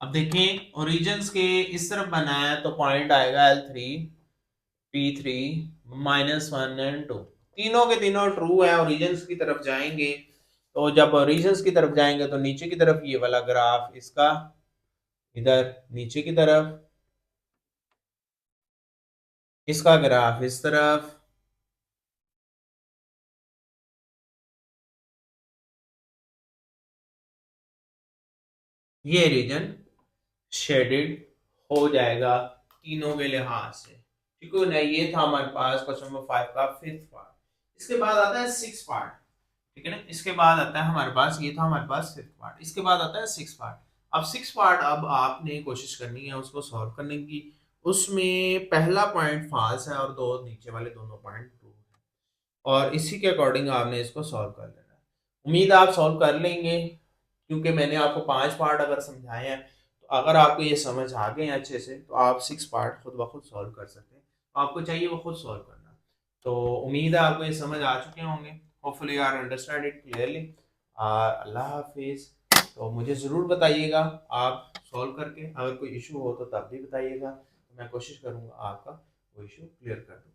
अब देखें ओरिजिन्स के इस तरफ बनाया तो पॉइंट आएगा L3 P3 -1 एंड 2। तीनों के तीनों ट्रू है, ओरिजिन्स की तरफ जाएंगे। तो जब ओरिजिन्स की तरफ जाएंगे तो नीचे की तरफ ये वाला ग्राफ इसका, इधर नीचे की तरफ इसका ग्राफ इस तरफ, ये रीजन शेडेड हो जाएगा तीनों के लिहाज से। ठीक है ना, ये था हमारे पास क्वेश्चन नंबर 5 का 5th पार्ट। इसके बाद आता है 6th पार्ट। ठीक है ना, इसके बाद आता है हमारे पास, ये था हमारे पास 5th पार्ट, इसके बाद आता है 6th पार्ट। अब 6th पार्ट अब आपने कोशिश करनी है उसको सॉल्व करने की। उसमें पहला पॉइंट फॉल्स है और दो नीचे वाले दोनों पॉइंट ट्रू है, और इसी के अकॉर्डिंग आपने इसको सॉल्व कर लेना है। उम्मीद है आप सॉल्व कर लेंगे, क्योंकि मैंने आपको 5 पार्ट अगर समझाए हैं, तो अगर आपको ये समझ आ गए हैं अच्छे से, तो आप 6 पार्ट खुद ब खुद सॉल्व कर सकते हैं। आपको चाहिए वो खुद सॉल्व करना। तो उम्मीद है आपको ये समझ आ चुके होंगे। Hopefully you are understand it clearly. अल्लाह हाफिज़। तो मुझे ज़रूर बताइएगा आप सॉल्व करके, अगर कोई इशू हो तो तब भी बताइएगा, तो मैं कोशिश करूँगा आपका वो इशू क्लियर कर दूँ।